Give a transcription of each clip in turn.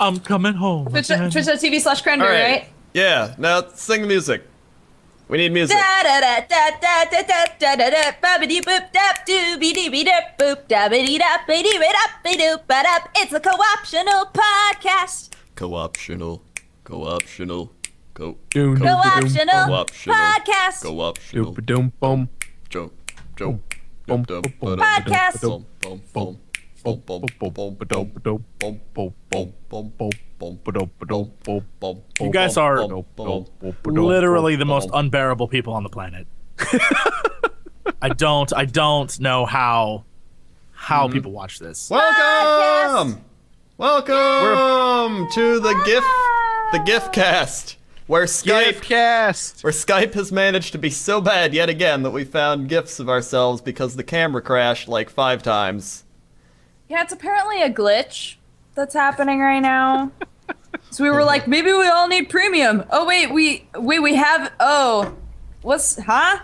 I'm coming home. Twitch.tv/Crendor, right? Yeah, now sing the music. We need music. It's a co-optional podcast. Co-optional. Co-optional. Co-optional podcast. Co-optional. Doom-ba-doom-boom. Joe. Podcast. You guys are literally the most unbearable people on the planet. I don't know how people watch this. Welcome to the GIF cast, where Skype has managed to be so bad yet again that we found GIFs of ourselves because the camera crashed like 5 times. Yeah, it's apparently a glitch that's happening right now. So we were like, maybe we all need premium. Oh wait, we have. Oh, huh?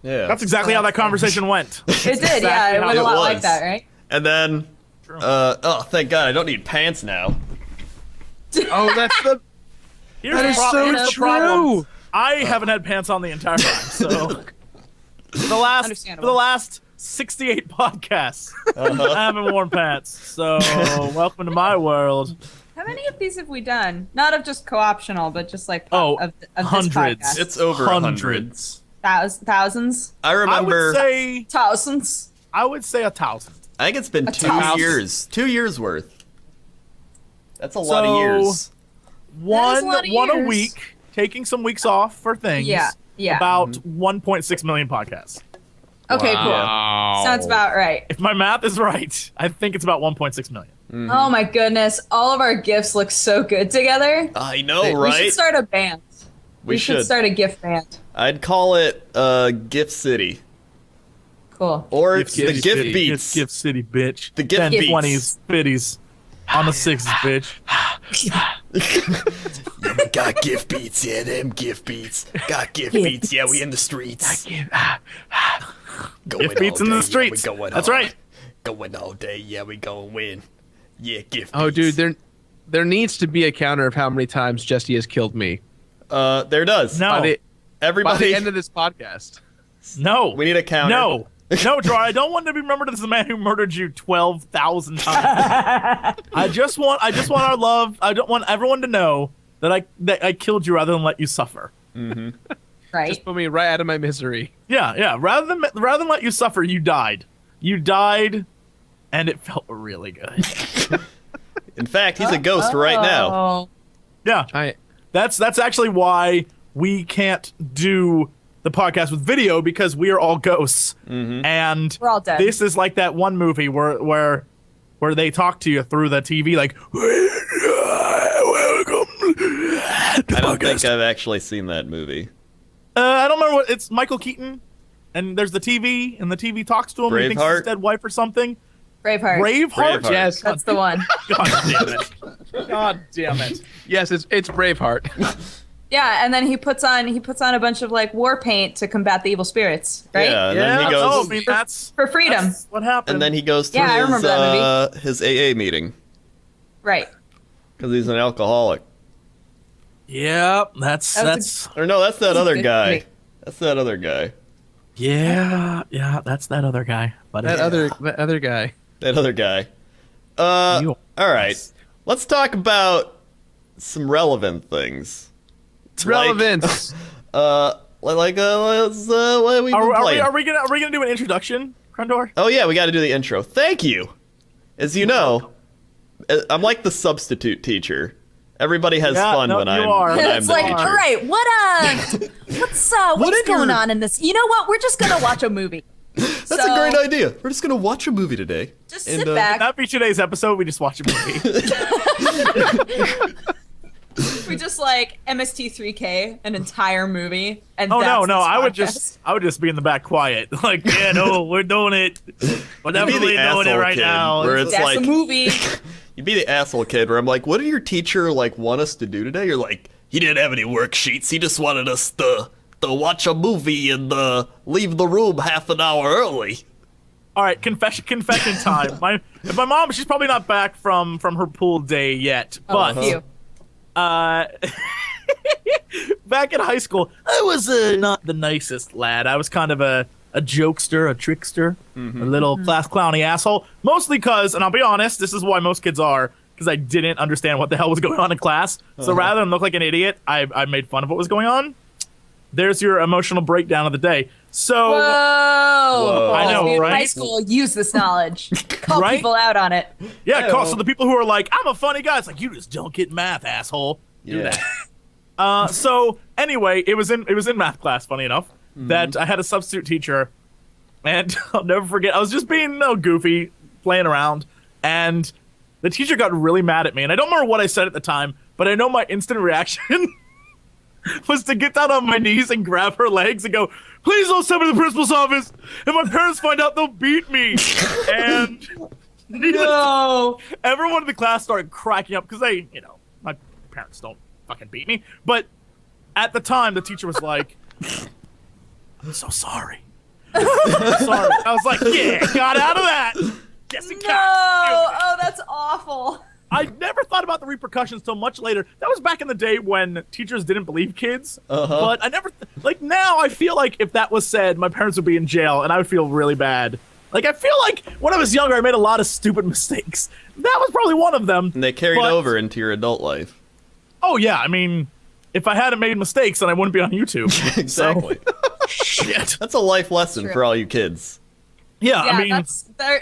Yeah, that's exactly how that conversation went. It did, yeah. It went a lot like that, right? And then, oh, thank God, I don't need pants now. Oh, that's the. That is so true. I haven't had pants on the entire time, so for the last 68 podcasts, I haven't worn pants. So welcome to my world. How many of these have we done? Not of just co-optional, but just like of hundreds. This podcast. It's over hundreds. Thousands. I remember. I would say thousands. I would say 1,000. I think it's been 2 years. 2 years worth. That's a lot of years. One a week, taking some weeks off for things. Yeah. About 1.6 million podcasts. Okay, cool. Sounds about right. If my math is right, I think it's about 1.6 million. Mm-hmm. Oh my goodness, all of our GIFs look so good together. I know, right? We should start a band. We should start a GIF band. I'd call it GIF City. Cool. Or the GIF Beats. GIF City, bitch. The GIF Beats. 20s, 50s. On the 6s, bitch. Yeah, we got GIF Beats, yeah, them GIF Beats. Got GIF Beats, yeah, we in the streets. GIF Beats in the streets. Yeah, that's right. Going all day, yeah, we going win. Yeah, GIF Beats. Oh, dude, there needs to be a counter of how many times Jesse has killed me. There does. No. Everybody. By the end of this podcast. No. We need a counter. No, Troy, I don't want to be remembered as the man who murdered you 12,000 times. I just want our love. I don't want everyone to know that I killed you rather than let you suffer. Mm-hmm. Right. Just put me right out of my misery. Yeah. Rather than let you suffer, you died. You died, and it felt really good. In fact, he's a ghost right now. Yeah. That's actually why we can't do the podcast with video, because we are all ghosts, and we're all dead. This is like that one movie where they talk to you through the TV, like, welcome. I don't think I've actually seen that movie. I don't remember it's Michael Keaton, and there's the TV, and the TV talks to him. And he thinks it's his dead wife or something. Braveheart. Yes, that's the one. God damn it. God damn it. Yes, it's Braveheart. Yeah, and then he puts on a bunch of like war paint to combat the evil spirits, right? Yeah, and then he goes that's for freedom. That's what happened. And then he goes to his AA meeting. Right. Because he's an alcoholic. Yeah, that's or no, that's that other guy. That's that other guy. Yeah, that's that other guy. But that other guy. That other guy. All right. Let's talk about some relevant things. Relevance. What have we been playing? Are we gonna do an introduction, Crendor? Oh yeah, we got to do the intro. Thank you. As you know, I'm like the substitute teacher. Everybody has fun when I'm it's the like, teacher. all right, what's going on in this? You know what? We're just gonna watch a movie. That's a great idea. We're just gonna watch a movie today. Just sit back. That be today's episode. We just watch a movie. We just like MST3K an entire movie, and no, I would just be in the back quiet, like, yeah, no, we're doing it. We're definitely doing it right now. Where it's that's like a movie. You'd be the asshole kid where I'm like, what did your teacher like want us to do today? You're like, he didn't have any worksheets. He just wanted us to watch a movie and leave the room half an hour early. All right, confession time. If my mom, she's probably not back from her pool day yet, but back in high school, I was not the nicest lad. I was kind of a jokester, a trickster, a little class clowny asshole. Mostly because, and I'll be honest, this is why most kids are, because I didn't understand what the hell was going on in class. So rather than look like an idiot, I made fun of what was going on. There's your emotional breakdown of the day. So, Whoa. I know, right? High school, use this knowledge. Call people out on it. Yeah, so the people who are like, I'm a funny guy, it's like, you just don't get math, asshole. Do that. So anyway, it was in math class, funny enough, that I had a substitute teacher, and I'll never forget, I was just being goofy, playing around, and the teacher got really mad at me, and I don't remember what I said at the time, but I know my instant reaction was to get down on my knees and grab her legs and go, please don't send me to the principal's office. If my parents find out, they'll beat me. And everyone in the class started cracking up because they, my parents don't fucking beat me. But at the time, the teacher was like, I'm so sorry. I'm sorry. I was like, yeah, got out of that. Jesse Cox. Oh, that's awful. I never thought about the repercussions till much later. That was back in the day when teachers didn't believe kids. But I never, now I feel like if that was said, my parents would be in jail and I would feel really bad. Like, I feel like when I was younger, I made a lot of stupid mistakes. That was probably one of them. And they carried over into your adult life. Oh, yeah. I mean, if I hadn't made mistakes, then I wouldn't be on YouTube. Exactly. Shit. That's a life lesson for all you kids. Yeah, I mean,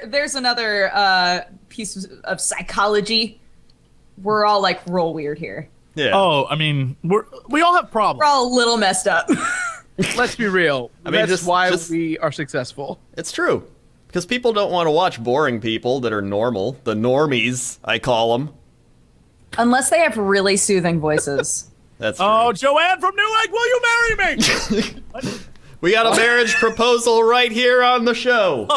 there's another piece of psychology. We're all like real weird here. Yeah. Oh, I mean, we all have problems. We're all a little messed up. Let's be real. I mean, that's why we are successful. It's true. Because people don't want to watch boring people that are normal. The normies, I call them. Unless they have really soothing voices. That's true. Oh, Joanne from Newegg, will you marry me? We got a marriage proposal right here on the show.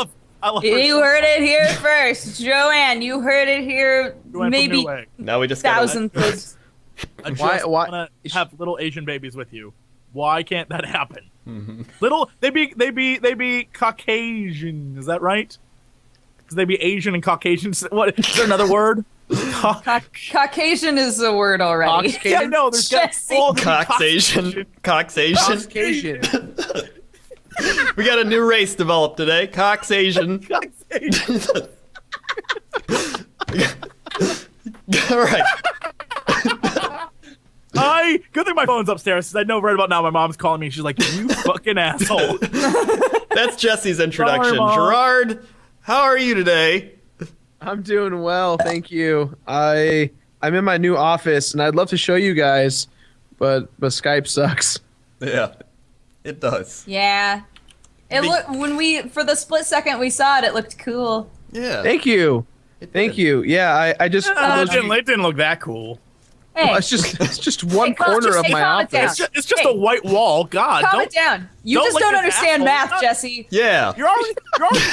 I love You heard it here first. Joanne, you heard it here Joanne maybe Now we just thousandth. I just want to have little Asian babies with you. Why can't that happen? Little, they be Caucasian. Is that right? Because they be Asian and Caucasian. What is there another word? Caucasian is a word already. Yeah, I know. There's Coxasian. Coxasian. We got a new race developed today. Coxasian. All right. Good thing my phone's upstairs, because I know right about now my mom's calling me. She's like, you fucking asshole. That's Jesse's introduction. Gerard, how are you today? I'm doing well, thank you. I'm in my new office, and I'd love to show you guys, but Skype sucks. Yeah, it does. Yeah. For the split second we saw it, it looked cool. Yeah. Thank you. Thank you. Yeah, I just... it didn't look that cool. Hey, well, it's just one corner of my office. It's just a white wall. God, calm it down. You just don't understand math, Jesse. Yeah. You're already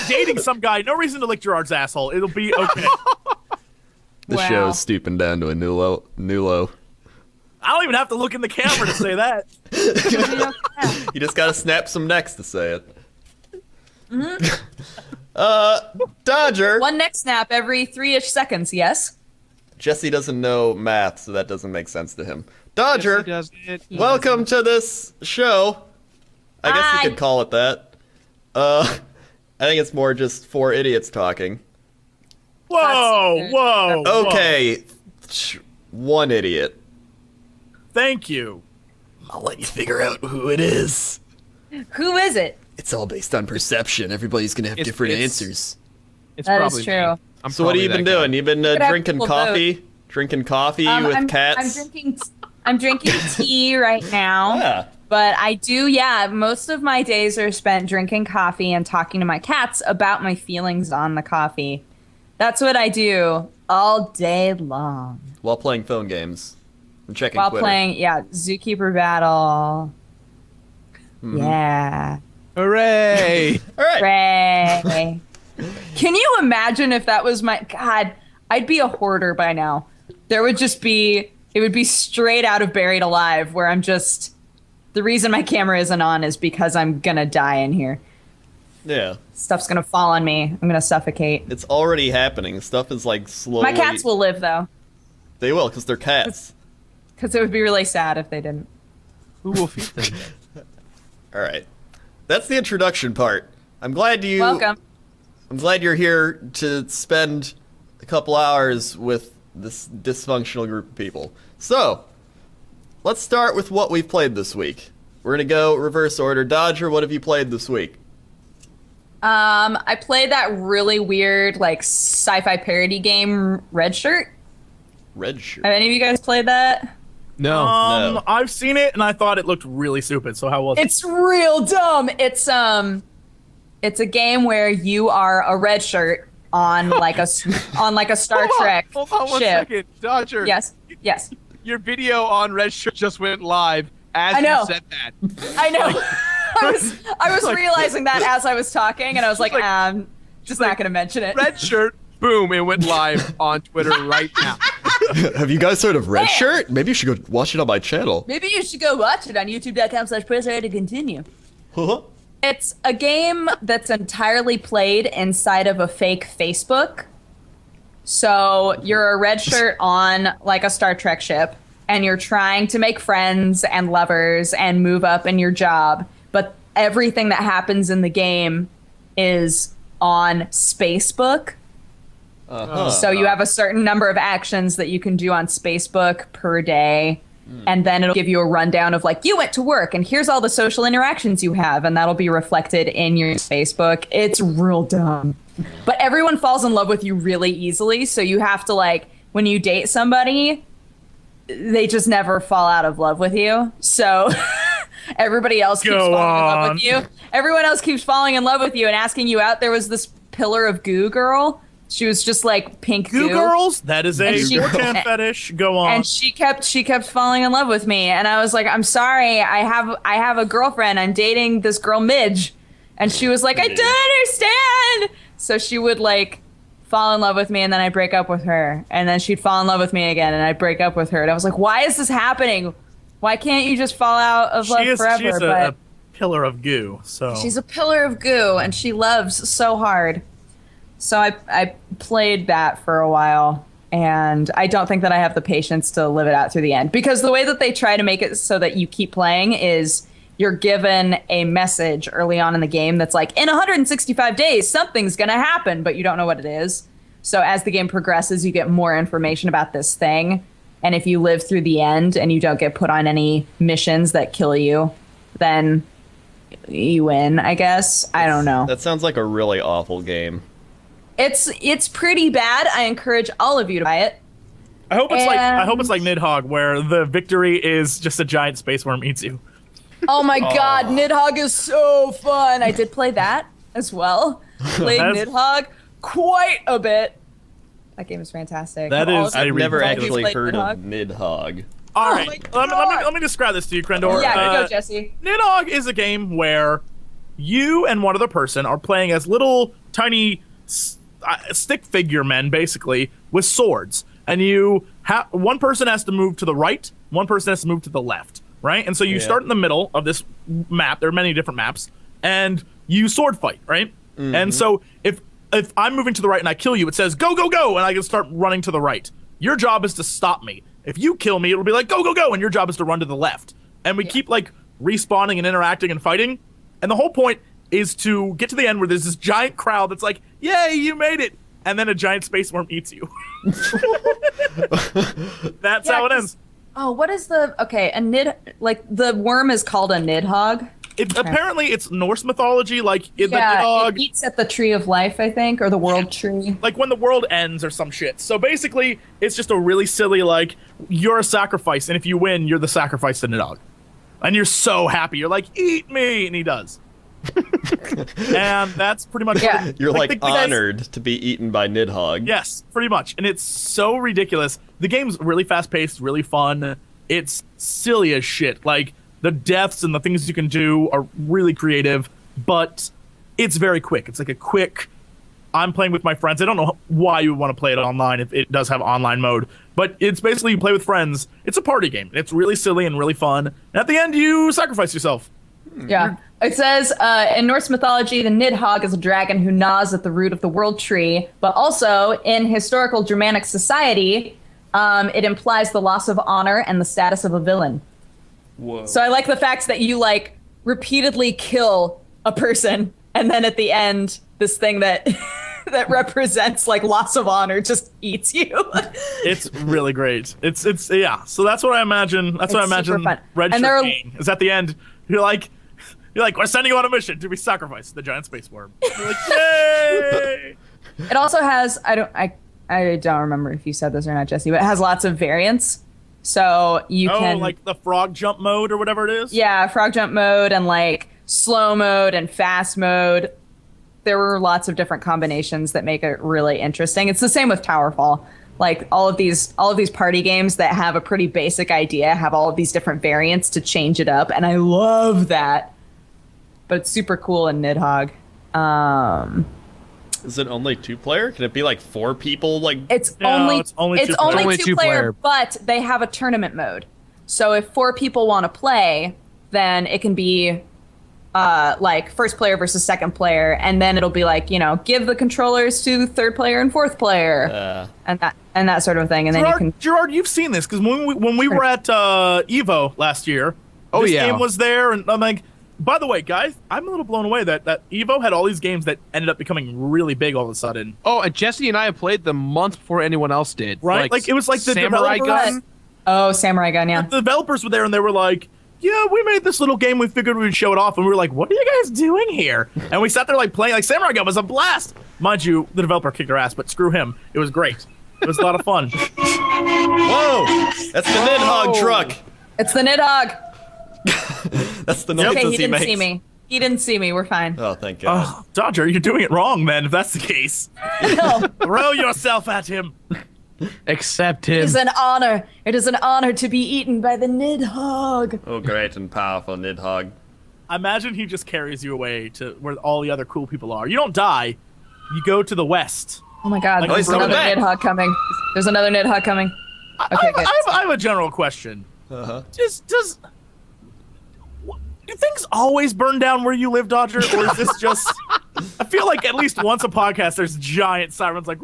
dating some guy. No reason to lick Gerard's asshole. It'll be okay. The show's stooping down to a new low. I don't even have to look in the camera to say that. You just gotta snap some necks to say it. Dodger. One neck snap every 3-ish seconds, yes? Jesse doesn't know math, so that doesn't make sense to him. Dodger, welcome to this show. I guess you could call it that. I think it's more just 4 idiots talking. Whoa. Okay, 1 idiot. Thank you. I'll let you figure out who it is. Who is it? It's all based on perception. Everybody's gonna have different answers. That is true. So what have you been doing? You've been drinking coffee? Drinking coffee with cats? I'm drinking tea right now. Yeah. But I do, most of my days are spent drinking coffee and talking to my cats about my feelings on the coffee. That's what I do all day long. While playing phone games. And checking While Twitter. playing, Zookeeper Battle. Mm-hmm. Yeah. Hooray! All right. Hooray. Can you imagine if that was God, I'd be a hoarder by now. It would be straight out of Buried Alive, where I'm just, the reason my camera isn't on is because I'm gonna die in here. Yeah. Stuff's gonna fall on me. I'm gonna suffocate. It's already happening. Stuff is like slowly. My cats will live though, They will, because they're cats. because it would be really sad if they didn't. Who will feed them? All right. That's the introduction part. I'm glad you. Welcome. I'm glad you're here to spend a couple hours with this dysfunctional group of people. So, let's start with what we've played this week. We're gonna go reverse order. Dodger, what have you played this week? I played that really weird like sci-fi parody game, Red Shirt. Red Shirt. Have any of you guys played that? No. No. I've seen it and I thought it looked really stupid. So how was it? It's real dumb. It's a game where you are a red shirt on like a Star Trek Hold on 1 ship. second. Dodger. Yes. Your video on Red Shirt just went live as I know. you said that. I know. I was realizing that as I was talking, and I was like, like- I'm just not going to mention it. Red Shirt, boom, it went live on Twitter right now. Have you guys heard of Red Shirt? Maybe you should go watch it on my channel. Maybe you should go watch it on youtube.com/pressr to continue. It's a game that's entirely played inside of a fake Facebook. So you're a red shirt on like a Star Trek ship, and you're trying to make friends and lovers and move up in your job. But everything that happens in the game is on Spacebook. So you have a certain number of actions that you can do on Spacebook per day. And then it'll give you a rundown of like, you went to work and here's all the social interactions you have. And that'll be reflected in your Spacebook. It's real dumb. But everyone falls in love with you really easily. So you have to like, when you date somebody, they just never fall out of love with you. So everybody else keeps falling in love with you. Everyone else keeps falling in love with you and asking you out. There was this pillar of goo girl. She was just like pink goo. Goo girls? That is a And she- 4chan fetish. Go on. And she kept falling in love with me, and I was like, I'm sorry, I have a girlfriend. I'm dating this girl Midge, and she was like, I don't understand. So she would like fall in love with me, and then I'd break up with her, and then she'd fall in love with me again, and I'd break up with her. And I was like, why is this happening? Why can't you just fall out of love forever? She's But a pillar of goo. So she's a pillar of goo, and she loves so hard. So I played that for a while, and I don't think that I have the patience to live it out through the end. Because the way that they try to make it so that you keep playing is you're given a message early on in the game that's like, in 165 days, something's going to happen, but you don't know what it is. So as the game progresses, you get more information about this thing. And if you live through the end and you don't get put on any missions that kill you, then you win, I guess. I don't know. That sounds like a really awful game. It's pretty bad. I encourage all of you to buy it. I hope it's like Nidhogg, where the victory is just a giant space worm eats you. Oh my god, Nidhogg is so fun. I did play that as well. Played Nidhogg quite a bit. That game is fantastic. That is I've never Have you actually played heard of Nidhogg? Nidhogg. All Oh right, my God. let me describe this to you, Crendor. Yeah, go Jesse. Nidhogg is a game where you and one other person are playing as little tiny stick figure men, basically, with swords. And one person has to move to the right, one person has to move to the left, right? And so you start in the middle of this map. There are many different maps, and you sword fight, right? Mm-hmm. And so if I'm moving to the right and I kill you, it says go go go, and I can start running to the right. Your job is to stop me. If you kill me, it'll be like go go go, and your job is to run to the left. And we keep like respawning and interacting and fighting. And the whole point is to get to the end where there's this giant crowd that's like, yay, you made it. And then a giant space worm eats you. That's how it ends. Oh, what is the the worm is called a Nidhogg? Apparently it's Norse mythology, like the Yeah, Nidhogg, it eats at the tree of life, I think, or the world tree. like when the world ends or some shit. So basically, it's just a really silly, like, you're a sacrifice, and if you win, you're the sacrifice to Nidhogg. And you're so happy. You're like, eat me! And he does. And that's pretty much it. You're like the guys- honored to be eaten by Nidhogg. Yes, pretty much. And it's so ridiculous. The game's really fast-paced, really fun. It's silly as shit. Like, the deaths and the things you can do are really creative, but it's very quick. It's like a quick, I'm playing with my friends. I don't know why you would want to play it online if it does have online mode, but it's basically you play with friends. It's a party game. It's really silly and really fun. And at the end, you sacrifice yourself. Yeah. It says, in Norse mythology, the Nidhogg is a dragon who gnaws at the root of the world tree, but also in historical Germanic society, it implies the loss of honor and the status of a villain. Whoa. So I like the fact that you, like, repeatedly kill a person, and then at the end, this thing that that represents, like, loss of honor just eats you. It's really great. It's yeah. So that's what I imagine. That's what I imagine. Red Shirt King is at the end. You're like, we're sending you on a mission to be sacrificed to the giant space worm. You're like, yay! It also has, I don't remember if you said this or not, Jesse, but it has lots of variants. So you can, like the frog jump mode or whatever it is. Yeah, frog jump mode and like slow mode and fast mode. There were lots of different combinations that make it really interesting. It's the same with Towerfall. Like all of these party games that have a pretty basic idea have all of these different variants to change it up, and I love that. But it's super cool in Nidhogg. Is it only 2-player? Can it be like 4 people? Like it's only two player, but they have a tournament mode. So if 4 people want to play, then it can be like first player versus second player, and then it'll be like, give the controllers to third player and fourth player, and that sort of thing. And Gerard, then you can. Gerard, you've seen this because when we were at Evo last year, this game was there, and I'm like. By the way, guys, I'm a little blown away that Evo had all these games that ended up becoming really big all of a sudden. Oh, and Jesse and I have played them months before anyone else did. Right? Like it was like the Samurai Gun. Oh, Samurai Gun, yeah. The developers were there and they were like, yeah, we made this little game. We figured we'd show it off. And we were like, what are you guys doing here? And we sat there like playing. Like Samurai Gun was a blast. Mind you, the developer kicked our ass, but screw him. It was great. It was a lot of fun. Whoa! That's the Nidhogg truck. It's the Nidhogg. That's the noises he didn't see me. He didn't see me. We're fine. Oh, thank God. Oh, Dodger, you're doing it wrong, man, if that's the case. No. Throw yourself at him. Accept him. It is an honor. It is an honor to be eaten by the Nidhogg. Oh, great and powerful Nidhogg. Imagine he just carries you away to where all the other cool people are. You don't die. You go to the west. Oh my God, Like, there's he's coming another back. Nidhogg coming. There's another Nidhogg coming. Okay, good. I have a general question. Uh-huh. Do things always burn down where you live, Dodger, or is this just? I feel like at least once a podcast, there's giant sirens like.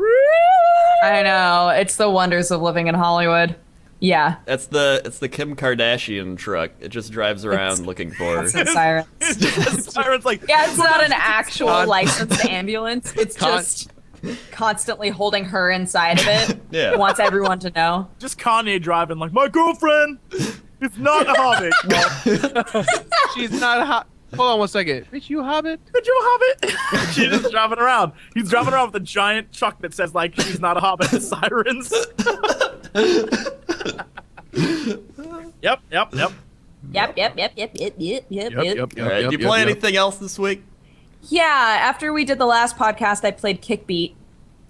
I know. It's the wonders of living in Hollywood. Yeah. It's the Kim Kardashian truck. It just drives around looking for her. That's the siren. It's just sirens like. Yeah, it's not an actual licensed ambulance. It's just constantly holding her inside of it. Yeah. It wants everyone to know. Just Kanye driving like my girlfriend. It's not a hobbit. She's not a hobbit. Hold on one second. Bitch, you a hobbit? Did you a hobbit? She's just driving around. He's driving around with a giant truck that says like she's not a hobbit. The sirens. Yep. Yep. All right, did you play anything else this week? Yeah, after we did the last podcast, I played Kickbeat.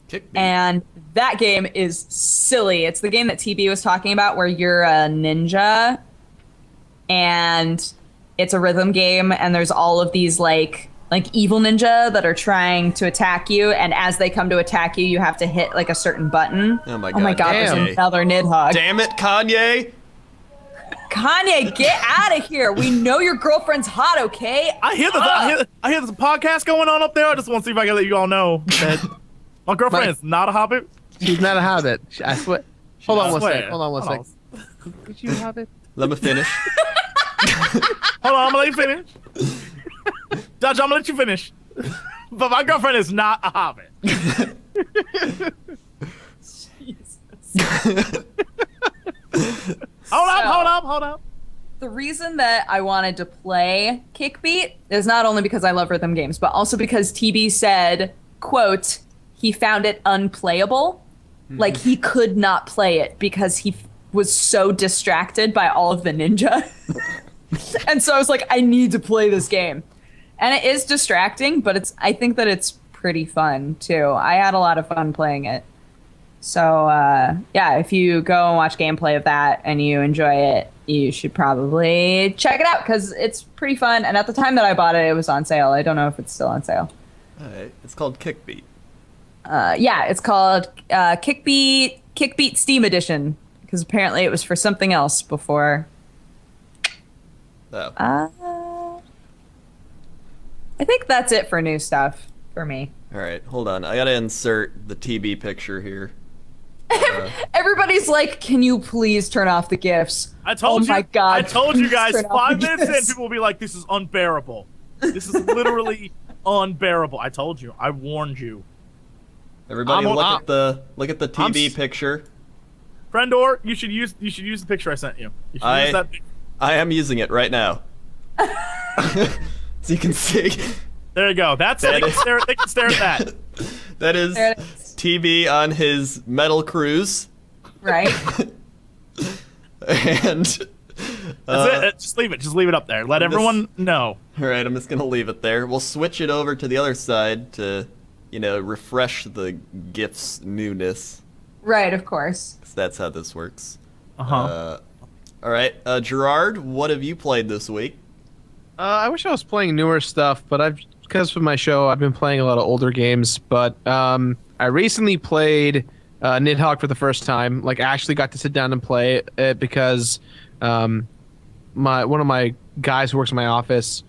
Kickbeat. And that game is silly. It's the game that TB was talking about where you're a ninja and it's a rhythm game and there's all of these like evil ninja that are trying to attack you, and as they come to attack you, you have to hit like a certain button. Oh my God. Oh my God, Damn. there's another Nidhogg. Damn it, Kanye! Kanye, get out of here. We know your girlfriend's hot, okay? I hear there's a podcast going on up there. I just want to see if I can let you all know that my girlfriend is not a hobbit. She's not a hobbit. I swear. Hold on one swear. second. Hold on one Hold second. Is you a hobbit? Let me finish. Hold on, I'm gonna let you finish. Dodge, I'm gonna let you finish. But my girlfriend is not a hobbit. Jesus. Hold up. The reason that I wanted to play Kickbeat is not only because I love rhythm games, but also because TB said, quote, he found it unplayable. Like he could not play it because he was so distracted by all of the ninja. And so I was like, I need to play this game. And it is distracting, but I think that it's pretty fun too. I had a lot of fun playing it. So yeah, if you go and watch gameplay of that and you enjoy it, you should probably check it out because it's pretty fun. And at the time that I bought it, it was on sale. I don't know if it's still on sale. Alright, it's called Kickbeat. Yeah, it's called Kickbeat Steam Edition because apparently it was for something else before. Oh. I think that's it for new stuff for me. All right, hold on. I gotta insert the TB picture here. Everybody's like, "Can you please turn off the gifs?" I told you. My God! I told you guys. Turn off 5 the minutes in, GIFs. people will be like, "This is unbearable. This is literally unbearable." I told you. I warned you. Everybody, look at the TB picture. Crendor, you should use the picture I sent you. You should use that. I am using it right now. So you can see. There you go. That's it. They can stare at that. That is TB on his metal cruise. Right. And that's it. Just leave it. Just leave it up there. Let everyone know. All right, I'm just gonna leave it there. We'll switch it over to the other side to, refresh the GIF's newness. Right, of course. 'Cause that's how this works. Uh-huh. All right, Gerard, what have you played this week? I wish I was playing newer stuff, but because of my show, I've been playing a lot of older games. But I recently played Nidhogg for the first time. Like, actually got to sit down and play it because one of my guys who works in my office,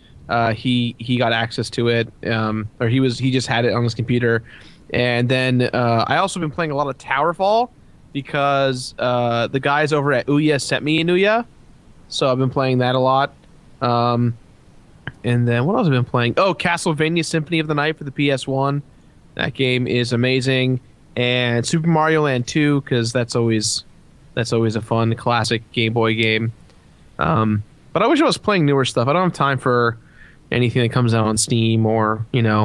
he got access to it, or he just had it on his computer. And then I also been playing a lot of Towerfall because the guys over at Ouya sent me an Ouya, so I've been playing that a lot. And then what else have I been playing? Oh, Castlevania Symphony of the Night for the PS1. That game is amazing. And Super Mario Land 2, because that's always a fun classic Game Boy game. But I wish I was playing newer stuff. I don't have time for anything that comes out on Steam or, I mean,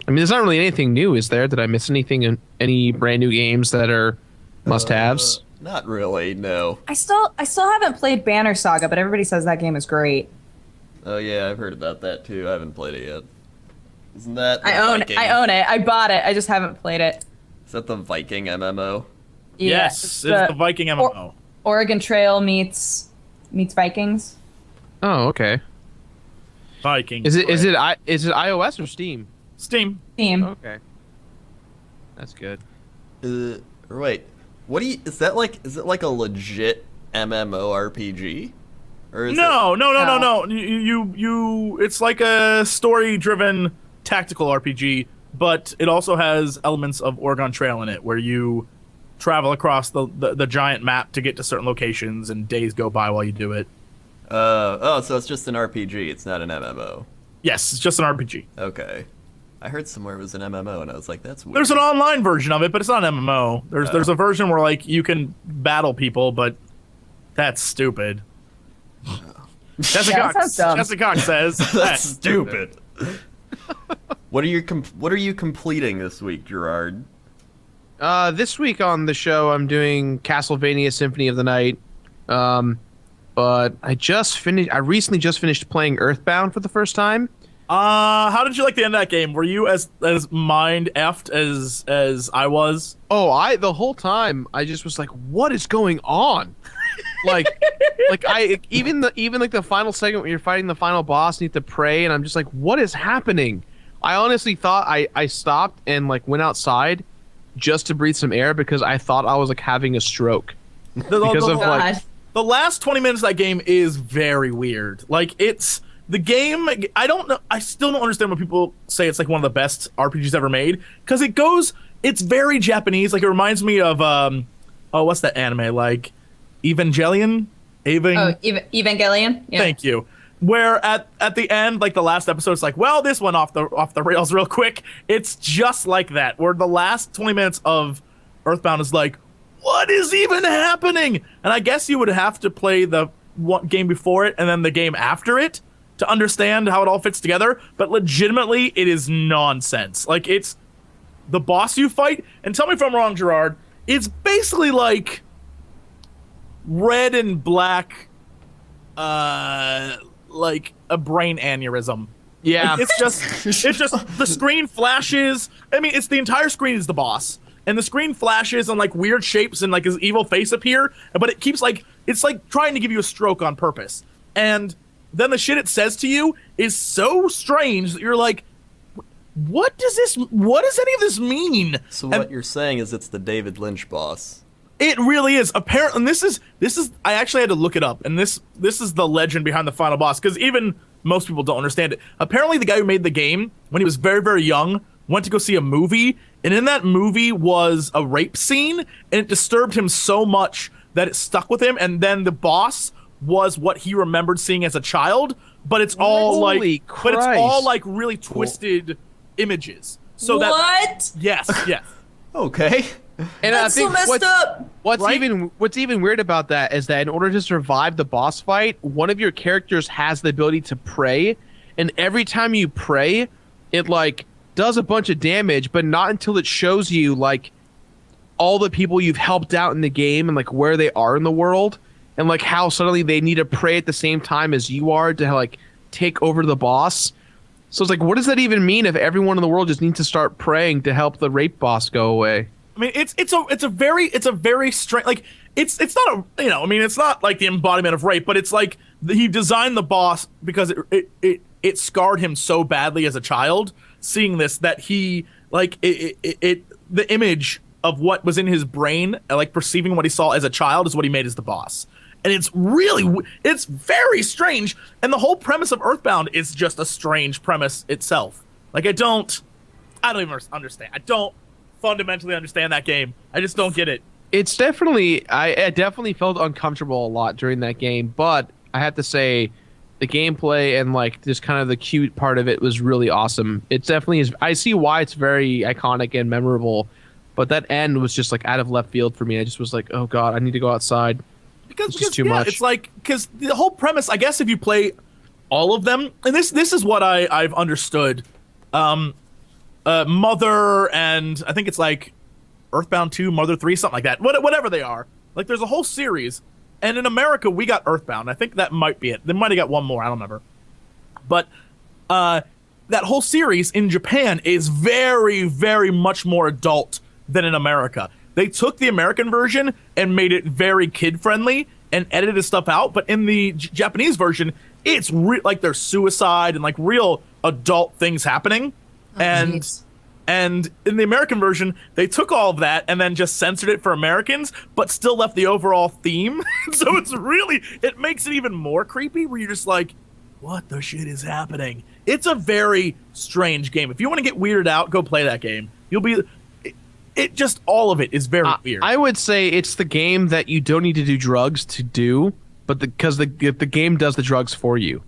there's not really anything new, is there? Did I miss anything? Any brand new games that are must-haves? Not really, no. I still haven't played Banner Saga, but everybody says that game is great. Oh yeah, I've heard about that too. I haven't played it yet. Isn't that I own it. I bought it. I just haven't played it. Is that the Viking MMO? Yes, it's the Viking MMO. Oregon Trail meets Vikings. Oh, okay. Viking. Is it iOS or Steam? Steam. Okay. That's good. Wait. Is it like a legit MMORPG? Or is No. You it's like a story-driven tactical RPG, but it also has elements of Oregon Trail in it, where you travel across the giant map to get to certain locations, and days go by while you do it. So it's just an RPG. It's not an MMO. Yes, it's just an RPG. Okay. I heard somewhere it was an MMO, and I was like, that's weird. There's an online version of it, but it's not an MMO. There's a version where like you can battle people, but that's stupid. Jesse Cox says that's stupid. What are you completing this week, Gerard? This week on the show, I'm doing Castlevania Symphony of the Night. But I recently just finished playing Earthbound for the first time. How did you like the end of that game? Were you as mind effed as I was? Oh, the whole time I just was like, what is going on? like even the final segment where you're fighting the final boss and you have to pray, and I'm just like, what is happening? I honestly thought I stopped and like went outside just to breathe some air because I thought I was like having a stroke. The last 20 minutes of that game is very weird. Like, it's the game. I don't know. I still don't understand when people say it's like one of the best RPGs ever made, because it's very Japanese. Like, it reminds me of what's that anime, like Evangelion? Evangelion. Yeah. Thank you. Where at the end, like the last episode, it's like, well, this went off the rails real quick. It's just like that, where the last 20 minutes of Earthbound is like, what is even happening? And I guess you would have to play the game before it and then the game after it to understand how it all fits together. But legitimately, it is nonsense. Like, it's the boss you fight, and tell me if I'm wrong, Gerard, it's basically like red and black, like a brain aneurysm. Yeah. Like, it's just the screen flashes. I mean, it's the entire screen is the boss. And the screen flashes and like weird shapes and like his evil face appear, but it keeps like, it's like trying to give you a stroke on purpose. And then the shit it says to you is so strange that you're like, what does any of this mean? So what you're saying is it's the David Lynch boss. It really is. Apparently, and this is I actually had to look it up, and this is the legend behind the final boss, because even most people don't understand it. Apparently, the guy who made the game, when he was very, very young, went to go see a movie, and in that movie was a rape scene, and it disturbed him so much that it stuck with him, and then the boss was what he remembered seeing as a child, but it's all Holy but it's all Christ. like really twisted images. So What? yes. Okay. And That's so messed up. What's Right? even weird about that is that in order to survive the boss fight, one of your characters has the ability to pray, and every time you pray, it like does a bunch of damage, but not until it shows you like all the people you've helped out in the game and like where they are in the world, and like how suddenly they need to pray at the same time as you are to like take over the boss. So it's like, what does that even mean if everyone in the world just needs to start praying to help the rape boss go away? I mean, it's a very strange, like it's not a, you know, I mean, it's not like the embodiment of rape, but it's like he designed the boss because it scarred him so badly as a child seeing this that he like the image of what was in his brain, like perceiving what he saw as a child, is what he made as the boss. And it's very strange. And the whole premise of Earthbound is just a strange premise itself. Like I don't even understand. I don't fundamentally understand that game. I just don't get it. It's definitely, I definitely felt uncomfortable a lot during that game, but I have to say the gameplay and like just kind of the cute part of it was really awesome. It definitely is. I see why it's very iconic and memorable, but that end was just like out of left field for me. I just was like, oh God, I need to go outside. Because too much. It's like, because the whole premise, I guess if you play all of them, and this is what I've understood. Mother and I think it's like Earthbound 2, Mother 3, something like that. Whatever they are. Like there's a whole series. And in America, we got Earthbound. I think that might be it. They might have got one more. I don't remember. But that whole series in Japan is very, very much more adult than in America. They took the American version and made it very kid-friendly and edited stuff out. But in the Japanese version, it's like there's suicide and like real adult things happening. Jeez. And in the American version, they took all of that and then just censored it for Americans, but still left the overall theme. So it makes it even more creepy where you're just like, what the shit is happening? It's a very strange game. If you want to get weirded out, go play that game. It just, all of it is very weird. I would say it's the game that you don't need to do drugs to do, but because the game does the drugs for you.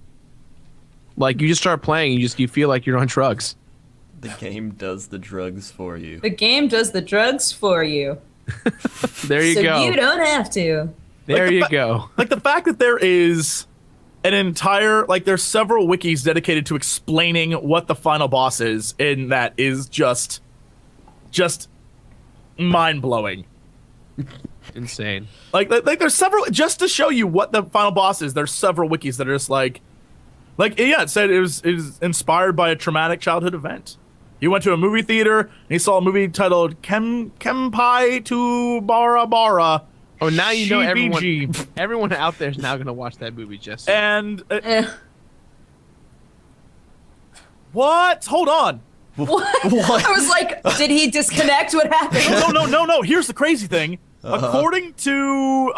Like you just start playing, you feel like you're on drugs. The game does the drugs for you. The game does the drugs for you. There you go. So you don't have to. There you go. Like the fact that there is an entire, like there's several wikis dedicated to explaining what the final boss is, and that is just mind-blowing. Insane. Like there's several, just to show you what the final boss is, there's several wikis that are just like yeah, it said it was inspired by a traumatic childhood event. He went to a movie theater and he saw a movie titled Kenpai to Bara Bara. Oh, now you know Shibiji. everyone out there is now going to watch that movie, Jesse. And what? Hold on. What? I was like, did he disconnect? What happened? No. Here's the crazy thing. According to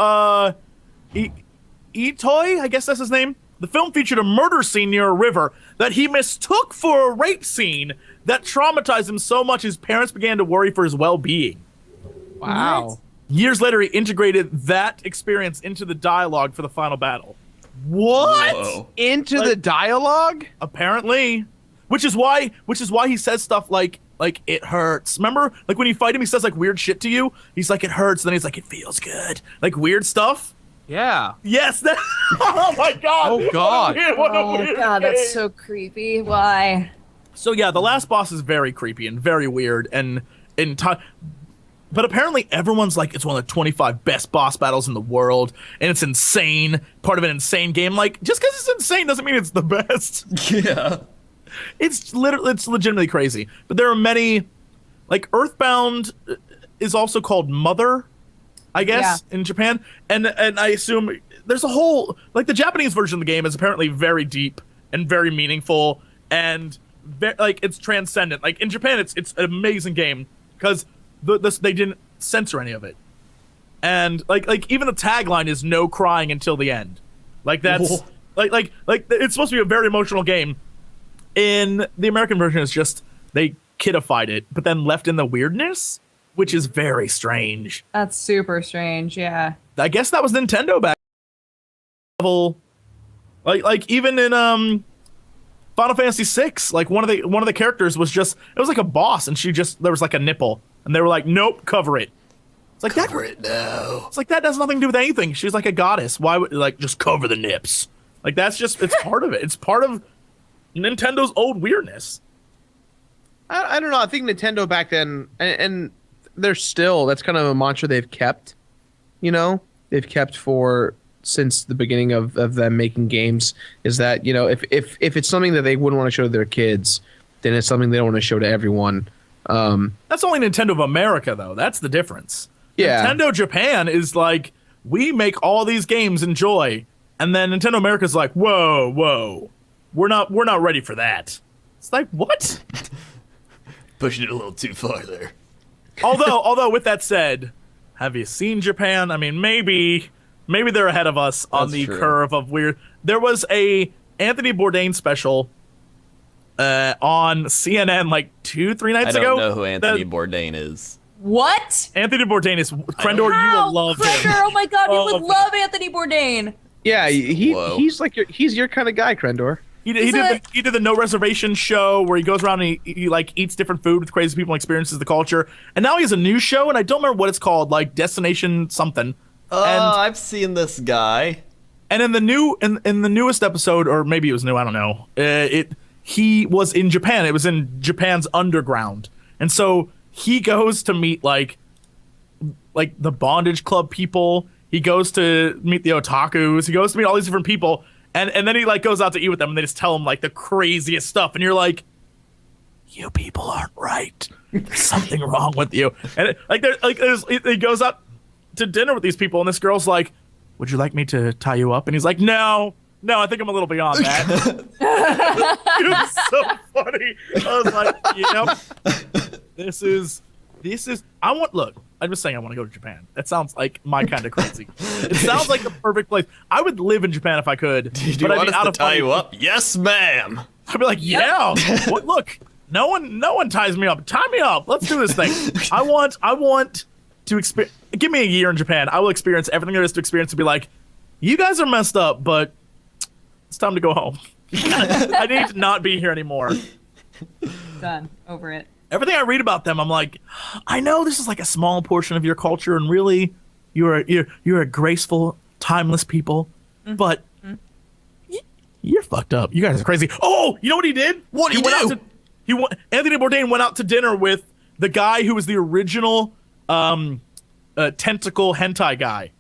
Itoi, I guess that's his name, the film featured a murder scene near a river that he mistook for a rape scene that traumatized him so much his parents began to worry for his well-being. Wow. What? Years later, he integrated that experience into the dialogue for the final battle. What? Whoa. Into the dialogue? Apparently. Which is why he says stuff like it hurts. Remember? Like when you fight him, he says like weird shit to you. He's like, it hurts, and then he's like, it feels good. Like weird stuff. Yeah. Yes, that oh my god. Oh god. What a weird God, game. that's so creepy. Why? So yeah, the last boss is very creepy and very weird and but apparently everyone's like it's one of the 25 best boss battles in the world and it's insane. Part of an insane game. Like just because it's insane doesn't mean it's the best. Yeah. It's legitimately crazy. But there are many, like Earthbound is also called Mother, I guess, in Japan. And I assume there's a whole, like the Japanese version of the game is apparently very deep and very meaningful and like it's transcendent. Like in Japan, it's an amazing game because they didn't censor any of it. And like even the tagline is no crying until the end. Like that's like it's supposed to be a very emotional game. In the American version, it's just they kidified it, but then left in the weirdness, which is very strange. That's super strange. Yeah. I guess that was Nintendo back level. Like even in Final Fantasy VI, like one of the characters was just, it was like a boss, and there was like a nipple, and they were like, nope, cover it. It's like cover it now. It's like that has nothing to do with anything. She's like a goddess. Why would like just cover the nips? Like that's just, it's part of it. It's part of Nintendo's old weirdness. I don't know. I think Nintendo back then, and they're still, that's kind of a mantra they've kept. You know, they've kept since the beginning of them making games, is that, you know, if it's something that they wouldn't want to show to their kids, then it's something they don't want to show to everyone. That's only Nintendo of America, though. That's the difference. Yeah. Nintendo Japan is like, we make all these games, enjoy, and then Nintendo America's like, whoa, we're not ready for that. It's like, what? Pushing it a little too far there. Although with that said, have you seen Japan? I mean, maybe they're ahead of us on the curve of weird. There was a Anthony Bourdain special on CNN like 2-3 nights ago. I don't know who Anthony Bourdain is. What? Anthony Bourdain is Crendor. You will love him. Crendor, oh my god, you would love Anthony Bourdain. Yeah, he's your kind of guy, Crendor. He did the No Reservation show where he goes around and he like eats different food with crazy people and experiences the culture. And now he has a new show, and I don't remember what it's called, like Destination something. Oh, I've seen this guy. And in the newest episode, or maybe it was new, I don't know. He was in Japan. It was in Japan's underground, and so he goes to meet like the bondage club people. He goes to meet the otakus. He goes to meet all these different people. And then he like goes out to eat with them, and they just tell him like the craziest stuff, and you're like, you people aren't right. There's something wrong with you. And he goes out to dinner with these people, and this girl's like, would you like me to tie you up? And he's like, no, I think I'm a little beyond that. It was so funny. I was like, this is I'm just saying I want to go to Japan. That sounds like my kind of crazy. It sounds like the perfect place. I would live in Japan if I could. Do you want us to tie you up? Yes, ma'am. I'd be like, yeah. Look, no one ties me up. Tie me up. Let's do this thing. I want to experience. Give me a year in Japan. I will experience everything there is to experience, to be like, you guys are messed up, but it's time to go home. I need to not be here anymore. Done. Over it. Everything I read about them, I'm like, I know this is like a small portion of your culture, and really, you're a graceful, timeless people, but you're fucked up. You guys are crazy. Oh, you know what he did? What did he do? Anthony Bourdain went out to dinner with the guy who was the original tentacle hentai guy.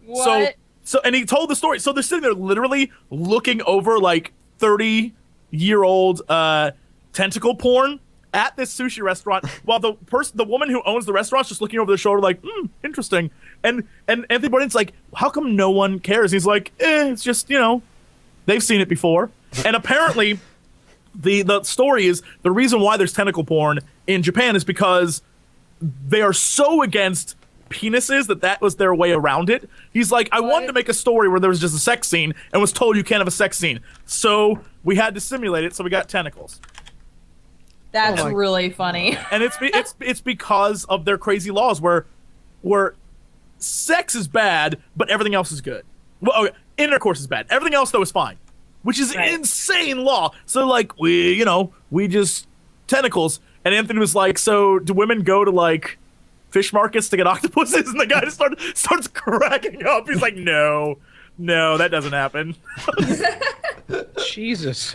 What? So and he told the story. So they're sitting there literally looking over like 30-year-old tentacle porn at this sushi restaurant, while the woman who owns the restaurant's just looking over their shoulder like, interesting. And Anthony Bourdain's like, how come no one cares? He's like, it's just, they've seen it before. And apparently the story is, the reason why there's tentacle porn in Japan is because they are so against penises that was their way around it. He's like, I wanted to make a story where there was just a sex scene and was told you can't have a sex scene. So we had to simulate it, so we got tentacles. That's really funny. And it's because of their crazy laws where sex is bad, but everything else is good. Well, okay, intercourse is bad. Everything else though is fine, which is insane law. So like we just tentacles. And Anthony was like, so do women go to like fish markets to get octopuses? And the guy just starts cracking up. He's like, no, that doesn't happen. Jesus.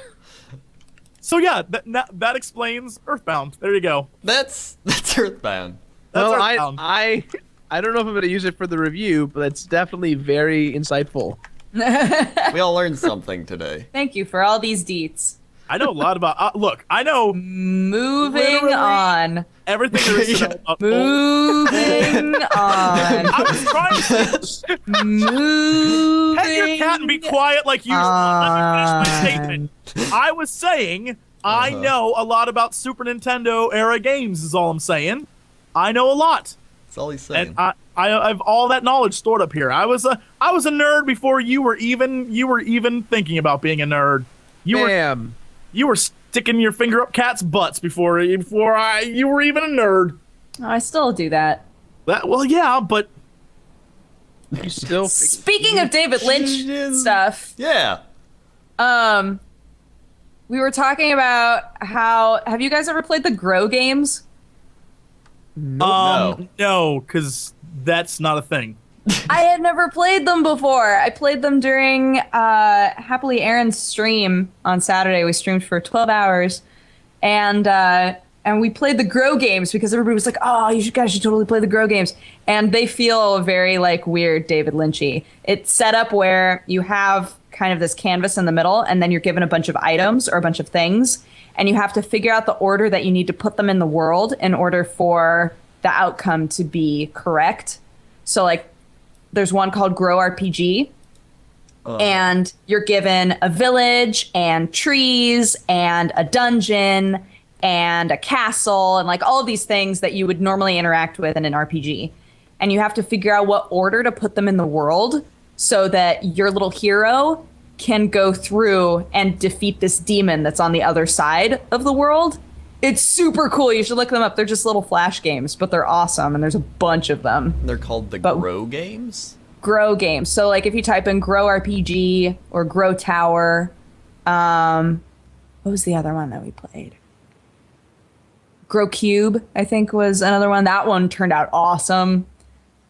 So yeah, that explains Earthbound. There you go. That's Earthbound. Well, Earthbound. I don't know if I'm going to use it for the review, but it's definitely very insightful. We all learned something today. Thank you for all these deets. I know a lot about. Look, I know. Moving on. Everything there is to know about. Moving on. I was trying to Moving. pet your cat and be quiet like usual. Let me finish my statement. I was saying I know a lot about Super Nintendo era games. Is all I'm saying. I know a lot. That's all he's saying. I have all that knowledge stored up here. I was a nerd before you were even thinking about being a nerd. You were sticking your finger up cats' butts before you were even a nerd. Oh, I still do that. Well, yeah, but you still. Speaking of David Lynch stuff. Yeah. We were talking about how. Have you guys ever played the Grow games? No, because that's not a thing. I had never played them before. I played them during Happily Aaron's stream on Saturday. We streamed for 12 hours, and we played the Grow games because everybody was like, "Oh, you guys should totally play the Grow games." And they feel very like weird David Lynchy. It's set up where you have kind of this canvas in the middle, and then you're given a bunch of items or a bunch of things, and you have to figure out the order that you need to put them in the world in order for the outcome to be correct. So like there's one called Grow RPG, and you're given a village and trees and a dungeon and a castle and like all of these things that you would normally interact with in an RPG. And you have to figure out what order to put them in the world so that your little hero can go through and defeat this demon that's on the other side of the world. It's super cool. You should look them up. They're just little flash games, but they're awesome, and there's a bunch of them. They're called the Grow games? Grow games. So like if you type in Grow RPG or Grow Tower, what was the other one that we played? Grow Cube, I think, was another one. That one turned out awesome.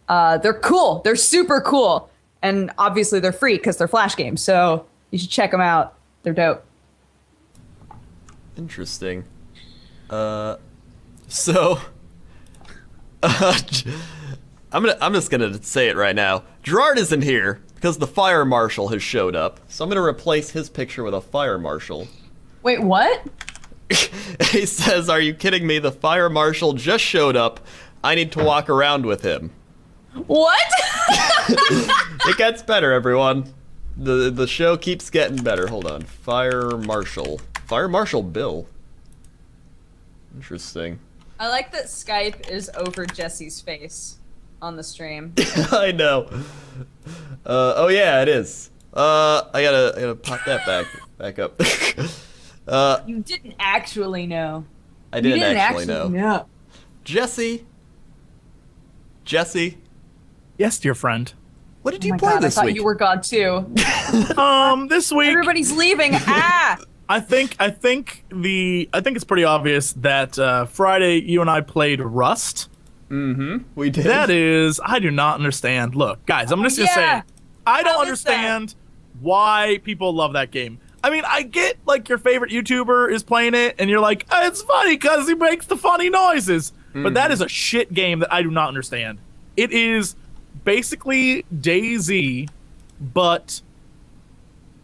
They're cool. They're super cool. And obviously they're free because they're flash games. So you should check them out. They're dope. Interesting. I'm just gonna say it right now. Gerard isn't here because the fire marshal has showed up. So I'm gonna replace his picture with a fire marshal. Wait, what? He says, "Are you kidding me? The fire marshal just showed up. I need to walk around with him." What? It gets better, everyone. The show keeps getting better. Hold on. Fire Marshal Bill. Interesting. I like that Skype is over Jesse's face on the stream. I know. Oh yeah, it is. I gotta pop that back up. You didn't actually know. I didn't actually know. No. Jesse. Yes, dear friend. What did you play this I thought week? you were gone too. This week Everybody's leaving. Ah. I think it's pretty obvious that Friday you and I played Rust. Mm-hmm. We did. That is, I do not understand. Look, guys, I'm just gonna say, I don't understand why people love that game. I mean, I get like your favorite YouTuber is playing it, and you're like, oh, it's funny because he makes the funny noises. But that is a shit game that I do not understand. It is basically DayZ, but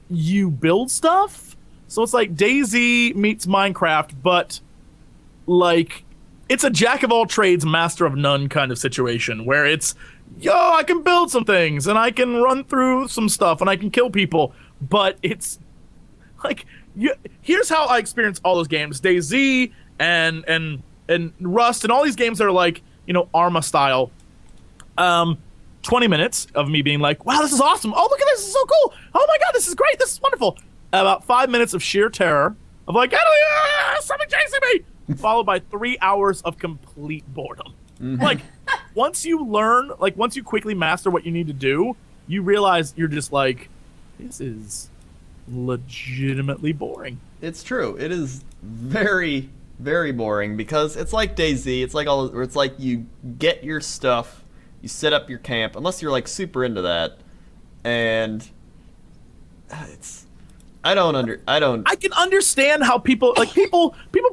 you build stuff. So it's like DayZ meets Minecraft, but like it's a jack of all trades, master of none kind of situation where it's, yo, I can build some things and I can run through some stuff and I can kill people, but it's like, here's how I experience all those games: DayZ and Rust and all these games that are like, you know, Arma style. 20 minutes of me being like, wow, this is awesome. Oh, look at this is so cool. Oh my god, this is great. This is wonderful. About 5 minutes of sheer terror of like, something chasing me, followed by 3 hours of complete boredom. Like, once you quickly master what you need to do, you realize you're just like, this is legitimately boring. It's true. It is very, very boring because it's like DayZ. It's like you get your stuff, you set up your camp, unless you're like super into that, and I can understand how people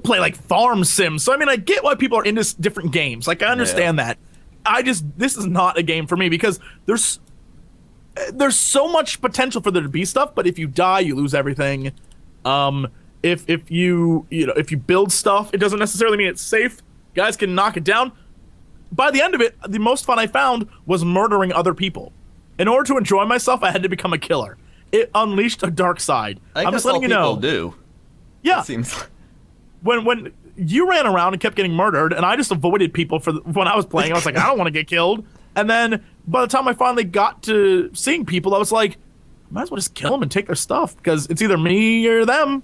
play like farm sims. So I mean, I get why people are into different games. Like, I understand that. This is not a game for me because there's so much potential for there to be stuff, but if you die, you lose everything. If you build stuff, it doesn't necessarily mean it's safe. Guys can knock it down. By the end of it, the most fun I found was murdering other people. In order to enjoy myself, I had to become a killer. It unleashed a dark side. I'm just letting you know. Do. Yeah. It seems like. When you ran around and kept getting murdered, and I just avoided people when I was playing, I was like, I don't want to get killed. And then by the time I finally got to seeing people, I was like, I might as well just kill them and take their stuff because it's either me or them.